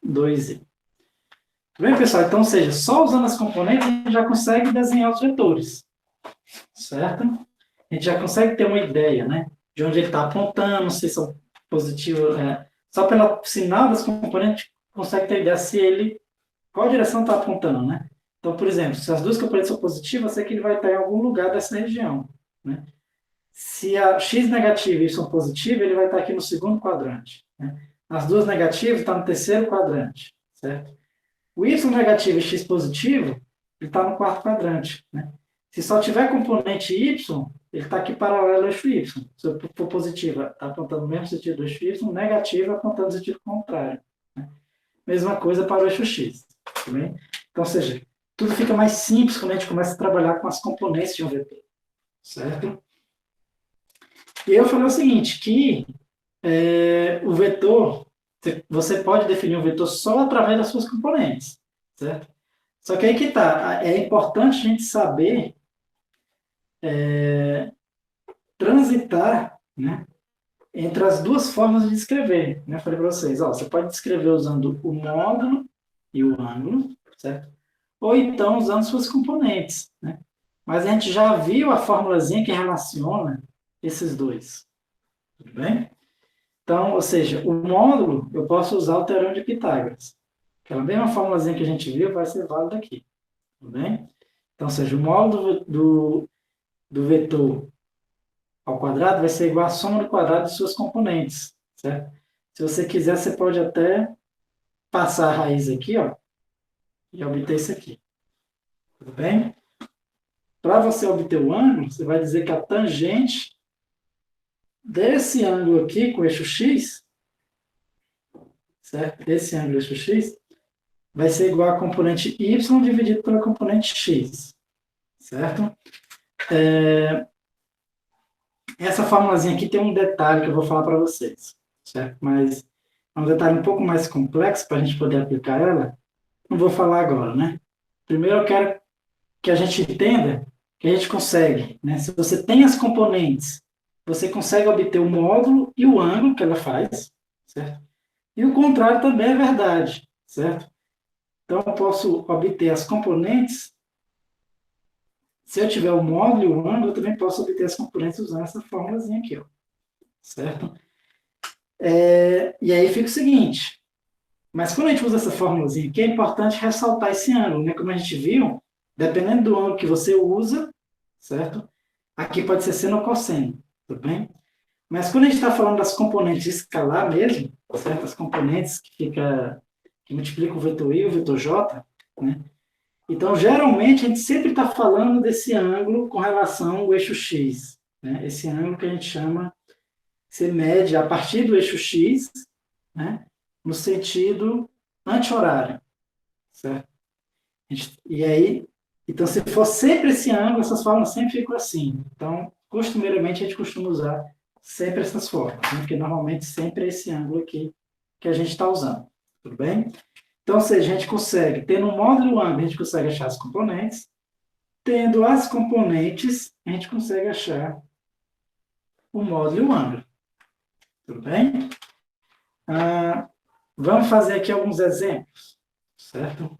2i. Tudo bem, pessoal? Então, ou seja, só usando as componentes a gente já consegue desenhar os vetores, certo? A gente já consegue ter uma ideia, né? De onde ele está apontando, se são positivos. Só pelo sinal das componentes, consegue ter ideia se ele, qual direção está apontando, né? Então, por exemplo, se as duas componentes são positivas, eu sei que ele vai estar em algum lugar dessa região, né? Se a x negativa e y positiva, ele vai estar aqui no segundo quadrante, né? As duas negativas estão no terceiro quadrante, certo? O y negativo e x positivo, ele está no quarto quadrante, né? Se só tiver componente y, ele está aqui paralelo ao eixo y. Se for positiva, está apontando no mesmo sentido do eixo y, negativa apontando no sentido contrário. Né? Mesma coisa para o eixo x. Tá bem? Então, ou seja, tudo fica mais simples quando a gente começa a trabalhar com as componentes de um vetor. Certo? E eu falei o seguinte, que o vetor, você pode definir um vetor só através das suas componentes. Certo? Só que aí que está, é importante a gente saber transitar, né, entre as duas formas de descrever. Né? Eu falei para vocês, ó, você pode descrever usando o módulo e o ângulo, certo? Ou então usando suas componentes. Né? Mas a gente já viu a formulazinha que relaciona esses dois. Tudo bem? Então, ou seja, o módulo, eu posso usar o teorema de Pitágoras. Aquela mesma formulazinha que a gente viu vai ser válida aqui. Tudo bem? Então, ou seja, o módulo do vetor ao quadrado vai ser igual à soma do quadrado de suas componentes, certo? Se você quiser, você pode até passar a raiz aqui, ó, e obter isso aqui. Tudo bem? Para você obter o ângulo, você vai dizer que a tangente desse ângulo aqui com o eixo x, certo? Esse ângulo eixo x, vai ser igual a componente y dividido pela componente x, certo? Essa formulazinha aqui tem um detalhe que eu vou falar para vocês, certo? Mas é um detalhe um pouco mais complexo para a gente poder aplicar ela. Não vou falar agora, né? Primeiro eu quero que a gente entenda que a gente consegue, né? Se você tem as componentes, você consegue obter o módulo e o ângulo que ela faz, certo? E o contrário também é verdade, certo? Então eu posso obter as componentes. Se eu tiver o módulo e o ângulo, eu também posso obter as componentes usando essa formulazinha aqui, ó, certo? E aí fica o seguinte, mas quando a gente usa essa formulazinha aqui, é importante ressaltar esse ângulo, né? Como a gente viu, dependendo do ângulo que você usa, certo? Aqui pode ser seno ou cosseno, tudo bem? Mas quando a gente está falando das componentes escalar mesmo, certo? As componentes que multiplicam o vetor i e o vetor j, né? Então, geralmente, a gente sempre está falando desse ângulo com relação ao eixo x, né? Esse ângulo que a gente chama, você mede a partir do eixo x, né? No sentido anti-horário, certo? E aí, então, se for sempre esse ângulo, essas formas sempre ficam assim. Então, costumeiramente, a gente costuma usar sempre essas formas, né? Porque normalmente sempre é esse ângulo aqui que a gente está usando, tudo bem? Então, ou seja, a gente consegue, tendo um módulo e um ângulo, a gente consegue achar as componentes, tendo as componentes, a gente consegue achar o módulo e o ângulo, tudo bem? Vamos fazer aqui alguns exemplos, certo?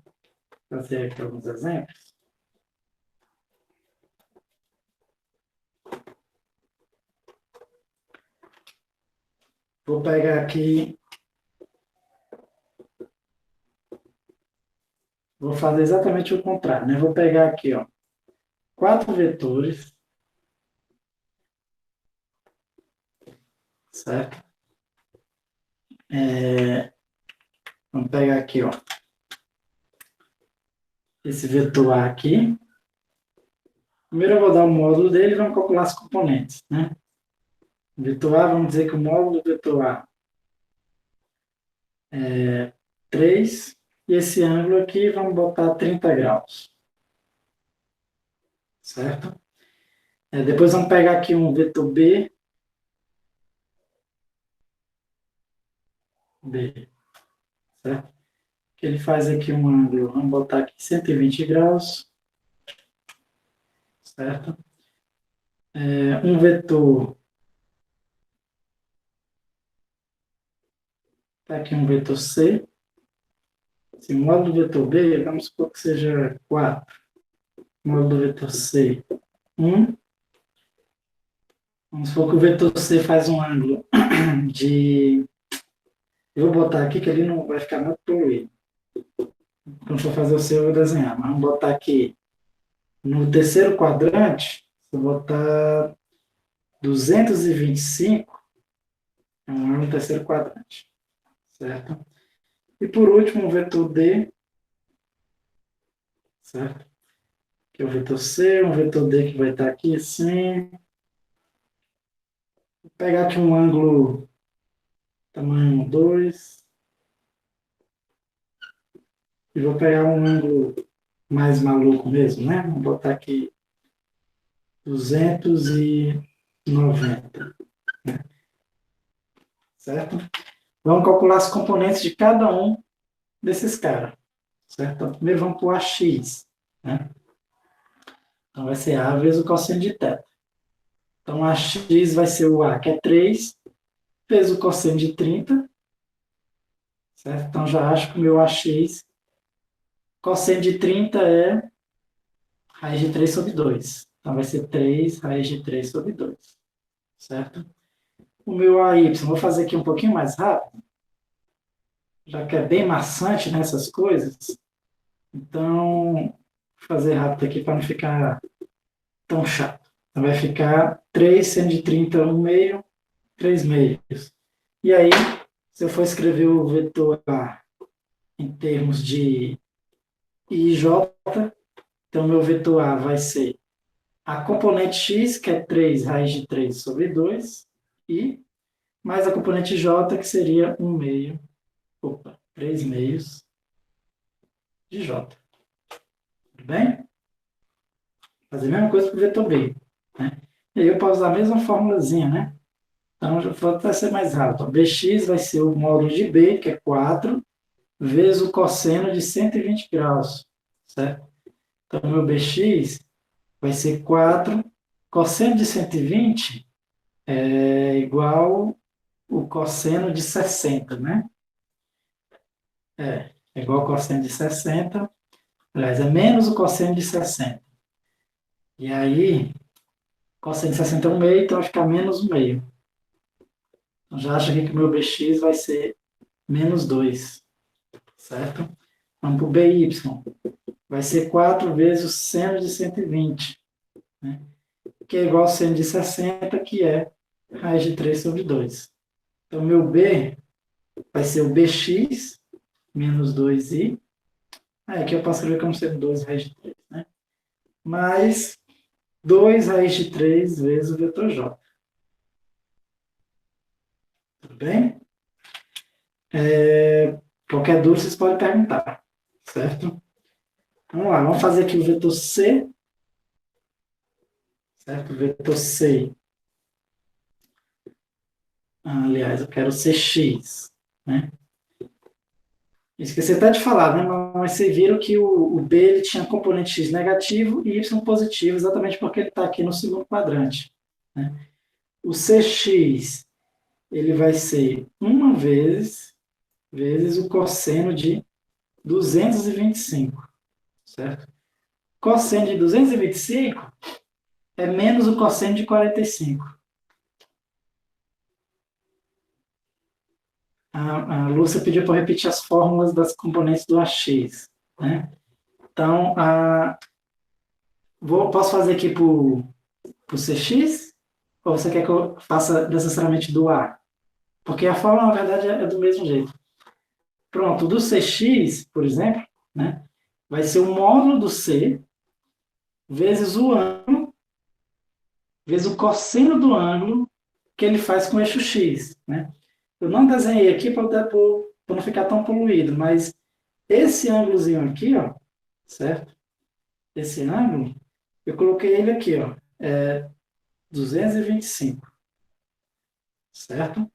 Fazer aqui alguns exemplos. Vou pegar aqui, vou fazer exatamente o contrário, né? Vou pegar aqui, ó, 4 vetores, certo? Vamos pegar aqui, ó, esse vetor A aqui. Primeiro eu vou dar o módulo dele e vamos calcular as componentes, né? Vetor A, vamos dizer que o módulo do vetor A é 3, e esse ângulo aqui vamos botar 30 graus, certo? Depois vamos pegar aqui um vetor B, certo? Que ele faz aqui um ângulo, vamos botar aqui 120 graus, certo? Um vetor, tá aqui um vetor C, esse módulo do vetor B, vamos supor que seja 4, módulo do vetor C, 1, vamos supor que o vetor C faz um ângulo de, eu vou botar aqui que ele não vai ficar muito poluído, quando for fazer o C eu vou desenhar, mas vamos botar aqui, no terceiro quadrante, se eu botar 225, é um ângulo no terceiro quadrante, certo? E por último, o vetor D, certo? Que é o vetor C, um vetor D que vai estar aqui assim. Vou pegar aqui um ângulo tamanho 2. E vou pegar um ângulo mais maluco mesmo, né? Vou botar aqui 290, certo? Vamos calcular as componentes de cada um desses caras, certo? Então, primeiro vamos para o AX, né? Então, vai ser A vezes o cosseno de θ. Então, AX vai ser o A, que é 3, vezes o cosseno de 30, certo? Então, já acho que o meu AX, cosseno de 30 é raiz de 3 sobre 2. Então, vai ser 3 raiz de 3 sobre 2, certo? O meu AY, vou fazer aqui um pouquinho mais rápido, já que é bem maçante nessas coisas. Então, vou fazer rápido aqui para não ficar tão chato. Então, vai ficar 3 seno de 30, 1 meio, 3 meios. E aí, se eu for escrever o vetor A em termos de I e J, então meu vetor A vai ser a componente x, que é 3 raiz de 3 sobre 2, e mais a componente j, que seria 1 meio, 3 meios de j. Tudo bem? Fazer a mesma coisa para o vetor B. Né? E aí eu posso usar a mesma formulazinha, né? Então, já vou até ser mais rápido. Bx vai ser o módulo de B, que é 4, vezes o cosseno de 120 graus, certo? Então, meu Bx vai ser 4, cosseno de 120 é igual o cosseno de 60, né? É igual ao cosseno de 60, aliás, é menos o cosseno de 60. E aí, cosseno de 60 é 1 meio, então vai ficar menos 1 meio. Então, já acho aqui que o meu Bx vai ser menos 2, certo? Vamos para o By. Vai ser 4 vezes o seno de 120, né? Que é igual ao seno de 60, que é raiz de 3 sobre 2. Então, meu B vai ser o Bx menos 2i. Aqui eu posso escrever como sendo 2 raiz de 3, né? Mais 2 raiz de 3 vezes o vetor j. Tudo bem? Qualquer dúvida vocês podem perguntar, certo? Vamos lá, vamos fazer aqui o vetor C, certo? O vetor C. Aliás, eu quero Cx, né? Esqueci até de falar, né? Mas vocês viram que o B ele tinha componente x negativo e y positivo, exatamente porque ele está aqui no segundo quadrante, né? O Cx ele vai ser 1 vezes vezes o cosseno de 225, certo? Cosseno de 225 é menos o cosseno de 45. A Lúcia pediu para repetir as fórmulas das componentes do AX, né? Então, posso fazer aqui para o CX? Ou você quer que eu faça necessariamente do A? Porque a fórmula, na verdade, é do mesmo jeito. Pronto, do CX, por exemplo, né, vai ser o módulo do C vezes o ângulo, vezes o cosseno do ângulo que ele faz com o eixo X. Né? Eu não desenhei aqui para não ficar tão poluído, mas esse ângulozinho aqui, ó, certo? Esse ângulo, eu coloquei ele aqui, ó, 225, certo?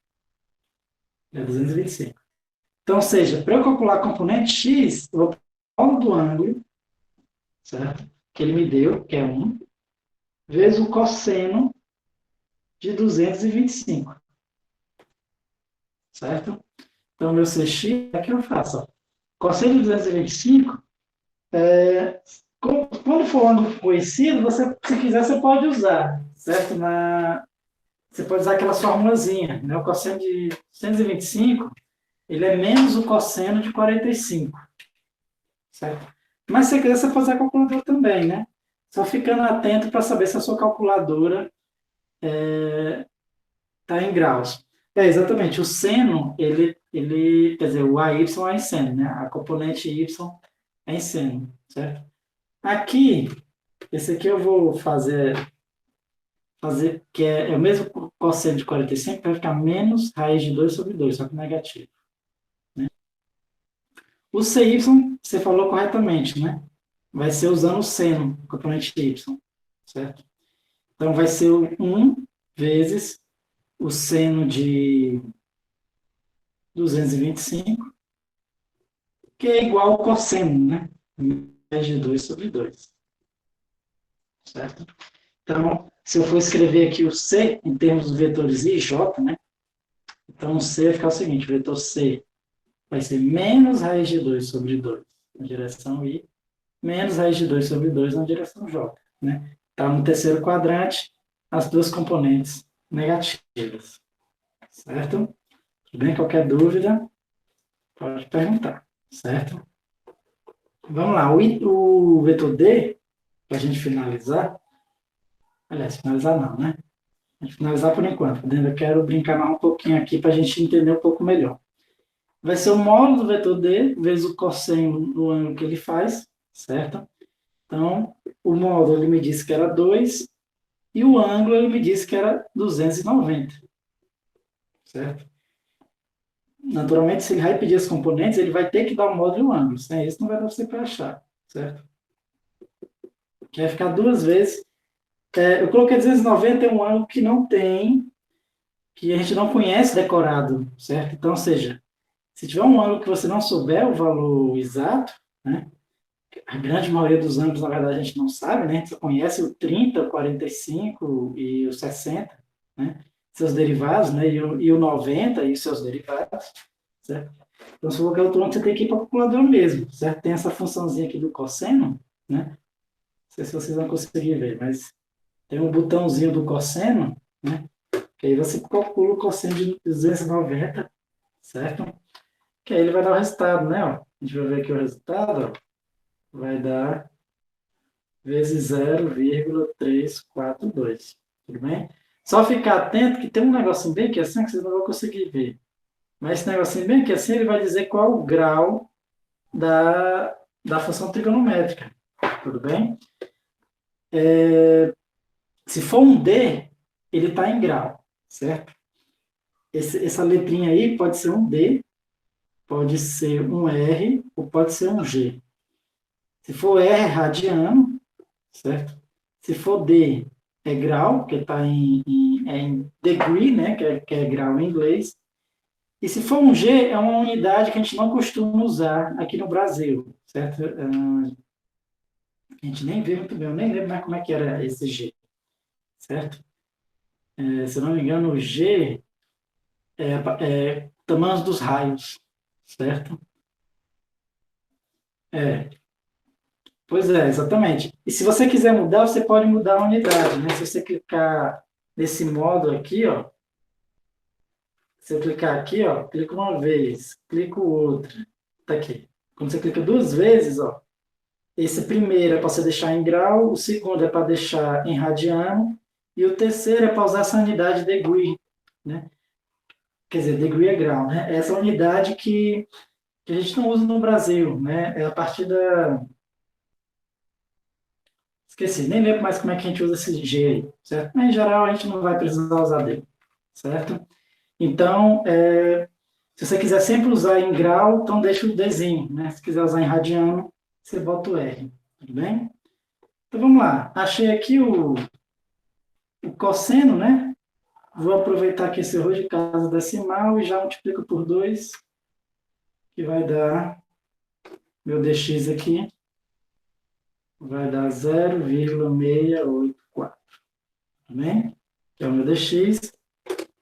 É 225. Então, ou seja, para eu calcular a componente x, eu vou pegar o do ângulo, certo? Que ele me deu, que é 1, vezes o cosseno de 225, certo? Então, meu CX, é que eu faço, ó. Cosseno de 225, quando for um ângulo conhecido, você, se quiser, você pode usar, certo? Você pode usar aquelas formulazinhas, né? O cosseno de 225, ele é menos o cosseno de 45, certo? Mas se você quiser, você pode usar a calculadora também, né? Só ficando atento para saber se a sua calculadora está em graus. Exatamente. O seno, quer dizer, o AY é em seno, né? A componente Y é em seno, certo? Aqui, esse aqui eu vou fazer que é o mesmo cosseno de 45, vai ficar menos raiz de 2 sobre 2, só que negativo. Né? O CY, você falou corretamente, né? Vai ser usando o seno, componente Y, certo? Então, vai ser o 1 vezes o seno de 225, que é igual ao cosseno, né? Raiz de 2 sobre 2, certo? Então, se eu for escrever aqui o C em termos dos vetores I e J, né? Então, o C vai ficar o seguinte, o vetor C vai ser menos raiz de 2 sobre 2 na direção I, menos raiz de 2 sobre 2 na direção J. Né? Está no terceiro quadrante, as duas componentes negativas. Certo? Tudo bem? Qualquer dúvida, pode perguntar. Certo? Vamos lá. O vetor D, para a gente finalizar, aliás, finalizar não, né? A gente finalizar por enquanto. Eu quero brincar mais um pouquinho aqui para a gente entender um pouco melhor. Vai ser o módulo do vetor D vezes o cosseno do ângulo que ele faz, certo? Então, o módulo ele me disse que era 2 e o ângulo ele me disse que era 290, certo? Naturalmente, se ele vai pedir as componentes, ele vai ter que dar o módulo e o ângulo, sem isso não vai dar para você para achar, certo? Que vai ficar duas vezes. Eu coloquei 290 é um ângulo que não tem, que a gente não conhece decorado, certo? Então, ou seja, se tiver um ângulo que você não souber o valor exato, né? A grande maioria dos ângulos, na verdade, a gente não sabe, né? A gente só conhece o 30, o 45 e o 60, né? Seus derivados, né? E o 90 e seus derivados, certo? Então, se for qualquer outro ângulo, você tem que ir para o calculador mesmo, certo? Tem essa funçãozinha aqui do cosseno, né? Não sei se vocês vão conseguir ver, mas tem um botãozinho do cosseno, né? Que aí você calcula o cosseno de 290, certo? Que aí ele vai dar o resultado, né? Ó. A gente vai ver aqui o resultado, ó. Vai dar vezes 0,342. Tudo bem? Só ficar atento que tem um negocinho bem aqui assim que vocês não vão conseguir ver. Mas esse negocinho bem aqui assim, ele vai dizer qual o grau da função trigonométrica. Tudo bem? Se for um D, ele está em grau, certo? Essa letrinha aí pode ser um D, pode ser um R ou pode ser um G. Se for R, é radiano, certo? Se for D, é grau, que está em degree, né? Que é grau em inglês. E se for um G, é uma unidade que a gente não costuma usar aqui no Brasil, certo? A gente nem vê muito bem, eu nem lembro mais como é que era esse G, certo? Se eu não me engano, o G é tamanho dos raios, certo? É, pois é, exatamente. E se você quiser mudar, você pode mudar a unidade, né? Se você clicar nesse modo aqui, ó, se eu clicar aqui, ó, clico uma vez, clico outra, tá aqui. Quando você clica duas vezes, ó, esse primeiro é para você deixar em grau, o segundo é para deixar em radiano, e o terceiro é para usar essa unidade degree, né? Quer dizer, degree é grau, né? Essa unidade que a gente não usa no Brasil, né? É a partir da... Esqueci, nem lembro mais como é que a gente usa esse G aí, certo? Mas, em geral, a gente não vai precisar usar dele, certo? Então, se você quiser sempre usar em grau, então deixa o Dzinho, né? Se quiser usar em radiano, você bota o R, tudo bem? Então, vamos lá. Achei aqui o cosseno, né? Vou aproveitar aqui esse erro de casa decimal e já multiplico por 2, que vai dar meu dx aqui, vai dar 0,684, tá bem? Que é o meu dx.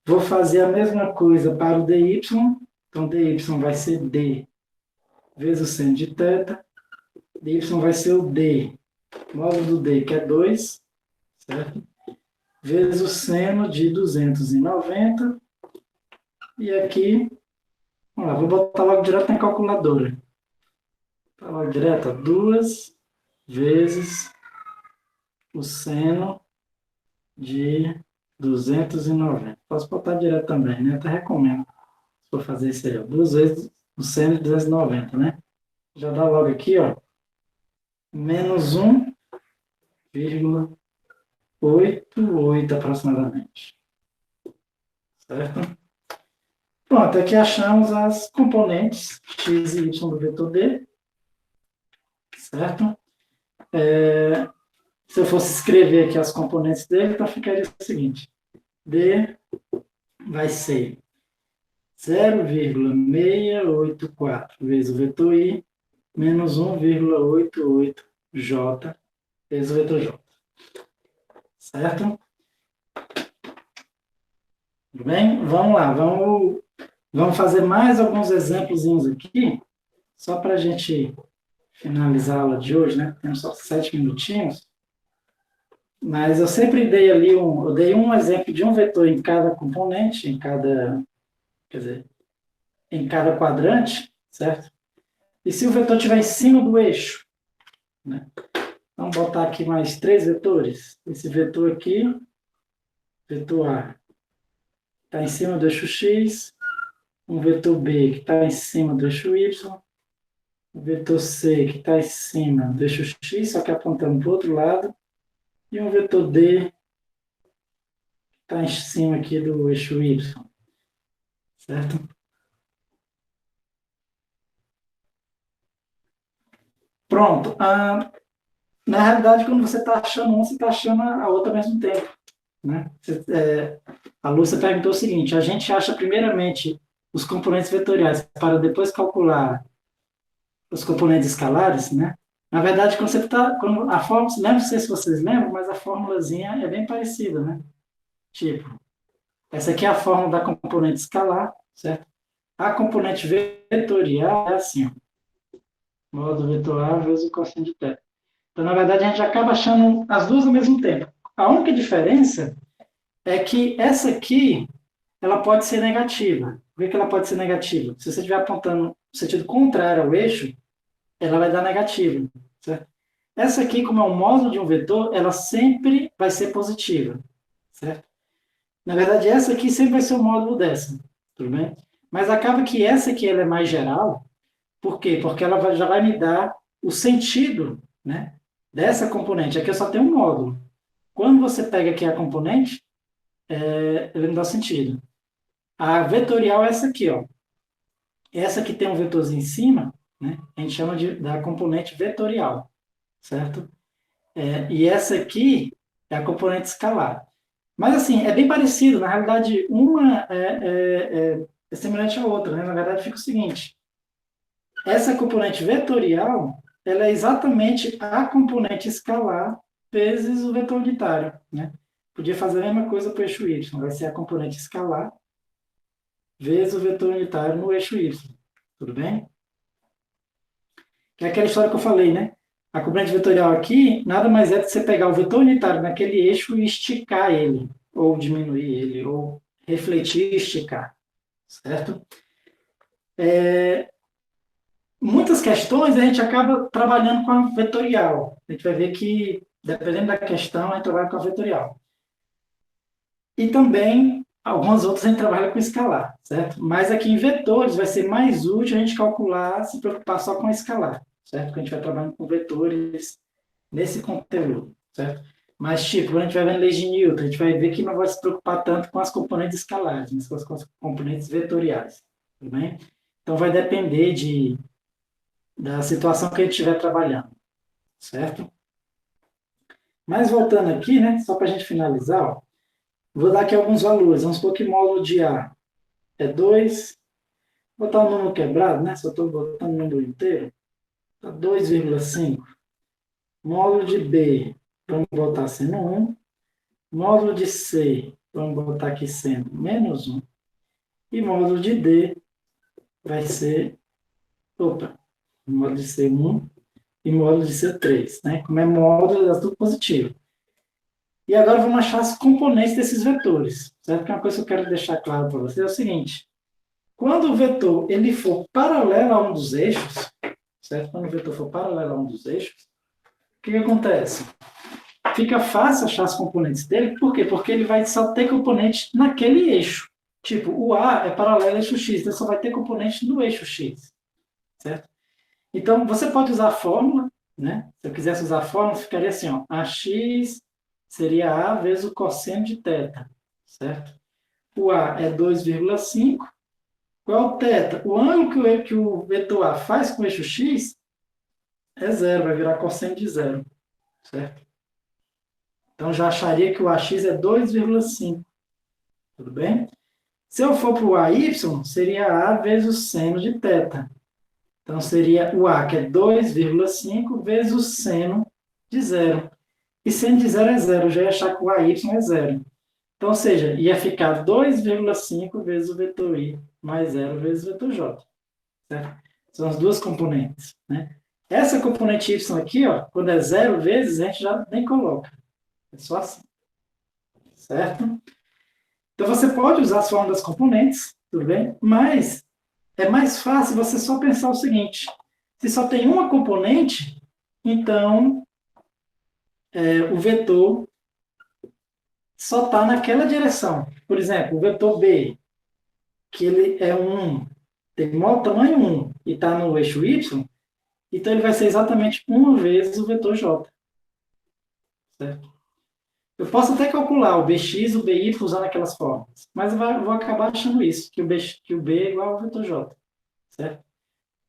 Vou fazer a mesma coisa para o dy, então dy vai ser d vezes o seno de θ, dy vai ser o d, módulo do d, que é 2, certo? Vezes o seno de 290, e aqui, vamos lá, vou botar logo direto na calculadora. Tá logo direto, 2 vezes o seno de 290. Posso botar direto também, né? Até recomendo, se for fazer isso aí, ó. 2 vezes o seno de 290, né? Já dá logo aqui, ó, menos 1,88 aproximadamente. Certo? Pronto, aqui achamos as componentes x e y do vetor D, certo? Se eu fosse escrever aqui as componentes dele, então ficaria o seguinte: D vai ser 0,684 vezes o vetor I menos 1,88J vezes o vetor J. Certo? Tudo bem? Vamos lá, vamos fazer mais alguns exemplos aqui, só para a gente finalizar a aula de hoje, né? Temos só 7 minutinhos. Mas eu sempre dei ali eu dei um exemplo de um vetor em cada componente, quer dizer, em cada quadrante, certo? E se o vetor estiver em cima do eixo, né? Vamos botar aqui mais 3 vetores. Esse vetor aqui, vetor A, está em cima do eixo X, um vetor B que está em cima do eixo Y, o vetor C que está em cima do eixo X, só que apontando para o outro lado, e um vetor D que está em cima aqui do eixo Y, certo? Pronto. Na realidade, quando você está achando um, você está achando a outra ao mesmo tempo, né? A Lúcia perguntou o seguinte: a gente acha primeiramente os componentes vetoriais para depois calcular os componentes escalares, né? Na verdade, quando você está, quando a fórmula, não sei se vocês lembram, mas a formulazinha é bem parecida, né? Tipo, essa aqui é a fórmula da componente escalar, certo? A componente vetorial é assim, ó, modo vetor A vezes o cosseno de θ. Então, na verdade, a gente acaba achando as duas ao mesmo tempo. A única diferença é que essa aqui, ela pode ser negativa. Por que ela pode ser negativa? Se você estiver apontando no sentido contrário ao eixo, ela vai dar negativa, certo? Essa aqui, como é um módulo de um vetor, ela sempre vai ser positiva, certo? Na verdade, essa aqui sempre vai ser o módulo dessa, tudo bem? Mas acaba que essa aqui ela é mais geral. Por quê? Porque ela já vai me dar o sentido, né, dessa componente. Aqui eu só tenho um módulo. Quando você pega aqui a componente, ele me dá sentido. A vetorial é essa aqui, ó. Essa aqui tem um vetorzinho em cima, né? A gente chama da componente vetorial, certo? E essa aqui é a componente escalar. Mas, assim, é bem parecido. Na realidade, uma é semelhante à outra, né? Na verdade, fica o seguinte. Essa componente vetorial, ela é exatamente a componente escalar vezes o vetor unitário, né? Podia fazer a mesma coisa para o eixo y. Vai ser a componente escalar vezes o vetor unitário no eixo y. Tudo bem? Que é aquela história que eu falei, né? A componente vetorial aqui nada mais é do que você pegar o vetor unitário naquele eixo e esticar ele, ou diminuir ele, ou refletir e esticar, certo? Muitas questões a gente acaba trabalhando com a vetorial. A gente vai ver que, dependendo da questão, a gente trabalha com a vetorial. E também, algumas outras a gente trabalha com escalar, certo? Mas aqui em vetores vai ser mais útil a gente calcular, se preocupar só com escalar, certo? Porque a gente vai trabalhando com vetores nesse conteúdo, certo? Mas, tipo, quando a gente vai vendo leis de Newton, a gente vai ver que não vai se preocupar tanto com as componentes escalares, mas com as componentes vetoriais, tudo bem? Então, vai depender da situação que a gente estiver trabalhando, certo? Mas, voltando aqui, né, só para a gente finalizar, ó, vou dar aqui alguns valores. Vamos supor que o módulo de A é 2, vou botar um número quebrado, né? Só estou botando o número inteiro. Tá 2,5. Módulo de B, vamos botar sendo 1. Módulo de C, vamos botar aqui sendo menos 1. E módulo de D vai ser, módulo de C 1 e módulo de C 3. Né? Como é módulo, é tudo positivo. E agora vamos achar as componentes desses vetores. Certo? Porque uma coisa que eu quero deixar claro para vocês é o seguinte. Quando o vetor ele for paralelo a um dos eixos, certo? Quando o vetor for paralelo a um dos eixos, o que acontece? Fica fácil achar as componentes dele, por quê? Porque ele vai só ter componente naquele eixo. Tipo, o A é paralelo ao eixo X, então só vai ter componente no eixo X, certo? Então, você pode usar a fórmula, né? Se eu quisesse usar a fórmula, ficaria assim, ó, AX seria A vezes o cosseno de θ, certo? O A é 2,5. Qual é o θ? O ângulo que o vetor A faz com o eixo X é zero, vai virar cosseno de zero, certo? Então, já acharia que o AX é 2,5, tudo bem? Se eu for para o AY, seria A vezes o seno de θ. Então, seria o A, que é 2,5, vezes o seno de zero. E seno de zero é zero, eu já ia achar que o AY é zero. Então, ou seja, ia ficar 2,5 vezes o vetor I mais zero vezes o vetor J. Certo? São as duas componentes. Né? Essa componente Y aqui, ó, quando é zero vezes, a gente já nem coloca. É só assim. Certo? Então, você pode usar as formas das componentes, tudo bem? Mas é mais fácil você só pensar o seguinte: se só tem uma componente, então o vetor só está naquela direção. Por exemplo, o vetor B, que ele é 1, tem maior tamanho 1 e está no eixo Y, então ele vai ser exatamente uma vez o vetor J. Certo? Eu posso até calcular o Bx e o By usando aquelas formas, mas eu vou acabar achando isso, que o B é igual ao vetor J. Certo?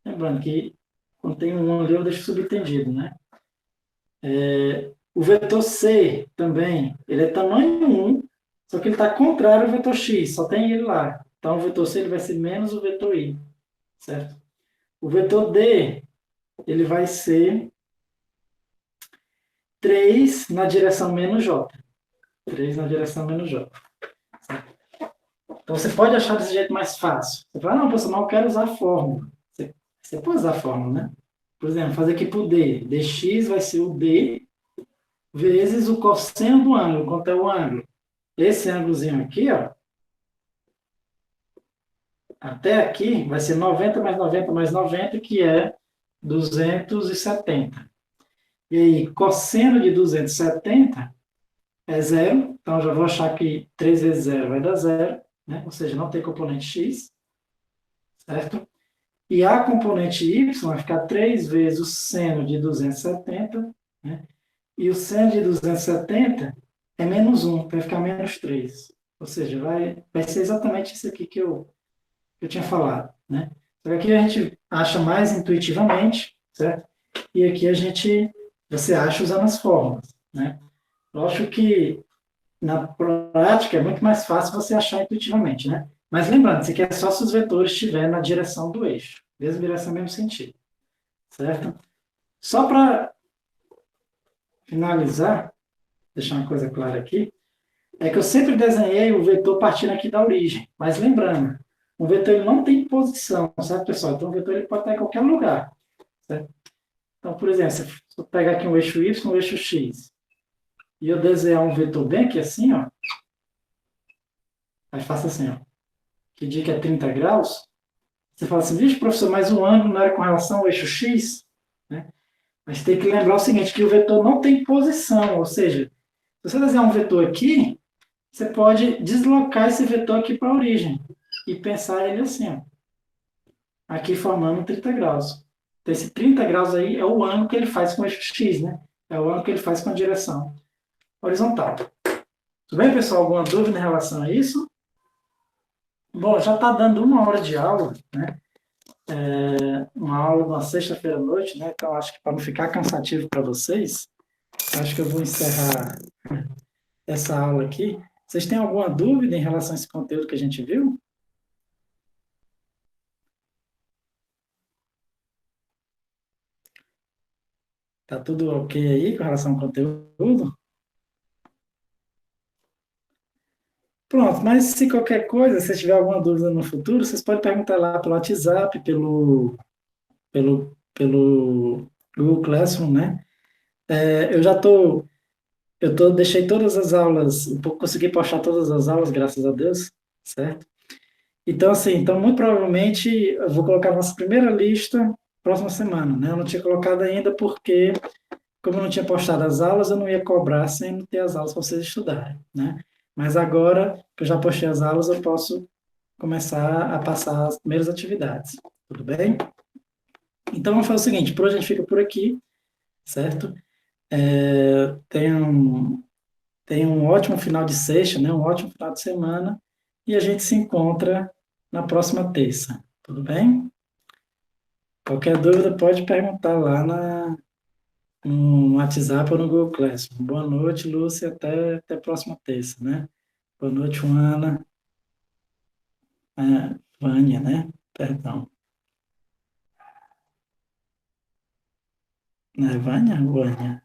Lembrando que quando tem um 1 ali, eu deixo subentendido, né? O vetor C também, ele é tamanho 1, só que ele está contrário ao vetor X, só tem ele lá. Então, o vetor C ele vai ser menos o vetor I, certo? O vetor D, ele vai ser 3 na direção menos J. 3 na direção menos J. Certo? Então, você pode achar desse jeito mais fácil. Você fala, não, professor, mas eu quero usar a fórmula. Você pode usar a fórmula, né? Por exemplo, fazer aqui para o D. dx vai ser o D vezes o cosseno do ângulo. Quanto é o ângulo? Esse ângulozinho aqui, ó, até aqui vai ser 90 mais 90 mais 90, que é 270. E aí, cosseno de 270 é zero, então já vou achar que 3 vezes zero vai dar zero, né? Ou seja, não tem componente x, certo? E a componente y vai ficar 3 vezes o seno de 270, né? E o seno de 270 é menos 1, vai ficar menos 3. Ou seja, vai ser exatamente isso aqui que eu tinha falado, né? Só que aqui a gente acha mais intuitivamente, certo? E aqui você acha usando as fórmulas, né? Lógico que na prática é muito mais fácil você achar intuitivamente, né? Mas lembrando, isso aqui é só se os vetores estiverem na direção do eixo, mesma direção, mesmo sentido, certo? Só para finalizar, deixar uma coisa clara aqui, é que eu sempre desenhei o vetor partindo aqui da origem, mas lembrando, Um vetor ele não tem posição, certo, pessoal? Então, o vetor ele pode estar em qualquer lugar, certo? Então, por exemplo, se eu pegar aqui um eixo Y, um eixo X, e eu desenhar um vetor bem aqui assim, ó, aí faço assim, ó, que diga que é 30 graus, você fala assim, vixe, professor, mas o ângulo não era com relação ao eixo X, né? Mas tem que lembrar o seguinte, que o vetor não tem posição, ou seja, se você desenhar um vetor aqui, você pode deslocar esse vetor aqui para a origem e pensar ele assim, ó, aqui formando 30 graus. Então, esse 30 graus aí é o ângulo que ele faz com o eixo X, né? É o ângulo que ele faz com a direção horizontal. Tudo bem, pessoal? Alguma dúvida em relação a isso? Bom, já está dando 1 hora de aula, né? Uma aula na sexta-feira à noite, né? Então, acho que para não ficar cansativo para vocês, acho que eu vou encerrar essa aula aqui. Vocês têm alguma dúvida em relação a esse conteúdo que a gente viu? Tá tudo ok aí com relação ao conteúdo? Pronto, mas se qualquer coisa, se tiver alguma dúvida no futuro, vocês podem perguntar lá pelo WhatsApp, pelo Google Classroom, né? Eu já deixei todas as aulas, consegui postar todas as aulas, graças a Deus, certo? Então, assim, então muito provavelmente eu vou colocar a nossa primeira lista próxima semana, né? Eu não tinha colocado ainda porque, como eu não tinha postado as aulas, eu não ia cobrar sem não ter as aulas para vocês estudarem, né? Mas agora que eu já postei as aulas, eu posso começar a passar as primeiras atividades, tudo bem? Então, vamos fazer o seguinte, por hoje a gente fica por aqui, certo? Tenha um ótimo final de sexta, né? Um ótimo final de semana, e a gente se encontra na próxima terça, tudo bem? Qualquer dúvida pode perguntar lá no WhatsApp ou no Google Classroom. Boa noite, Lúcia, até a próxima terça, né? Boa noite, Ana, Vânia, né? Perdão. Não é Vânia? Vânia.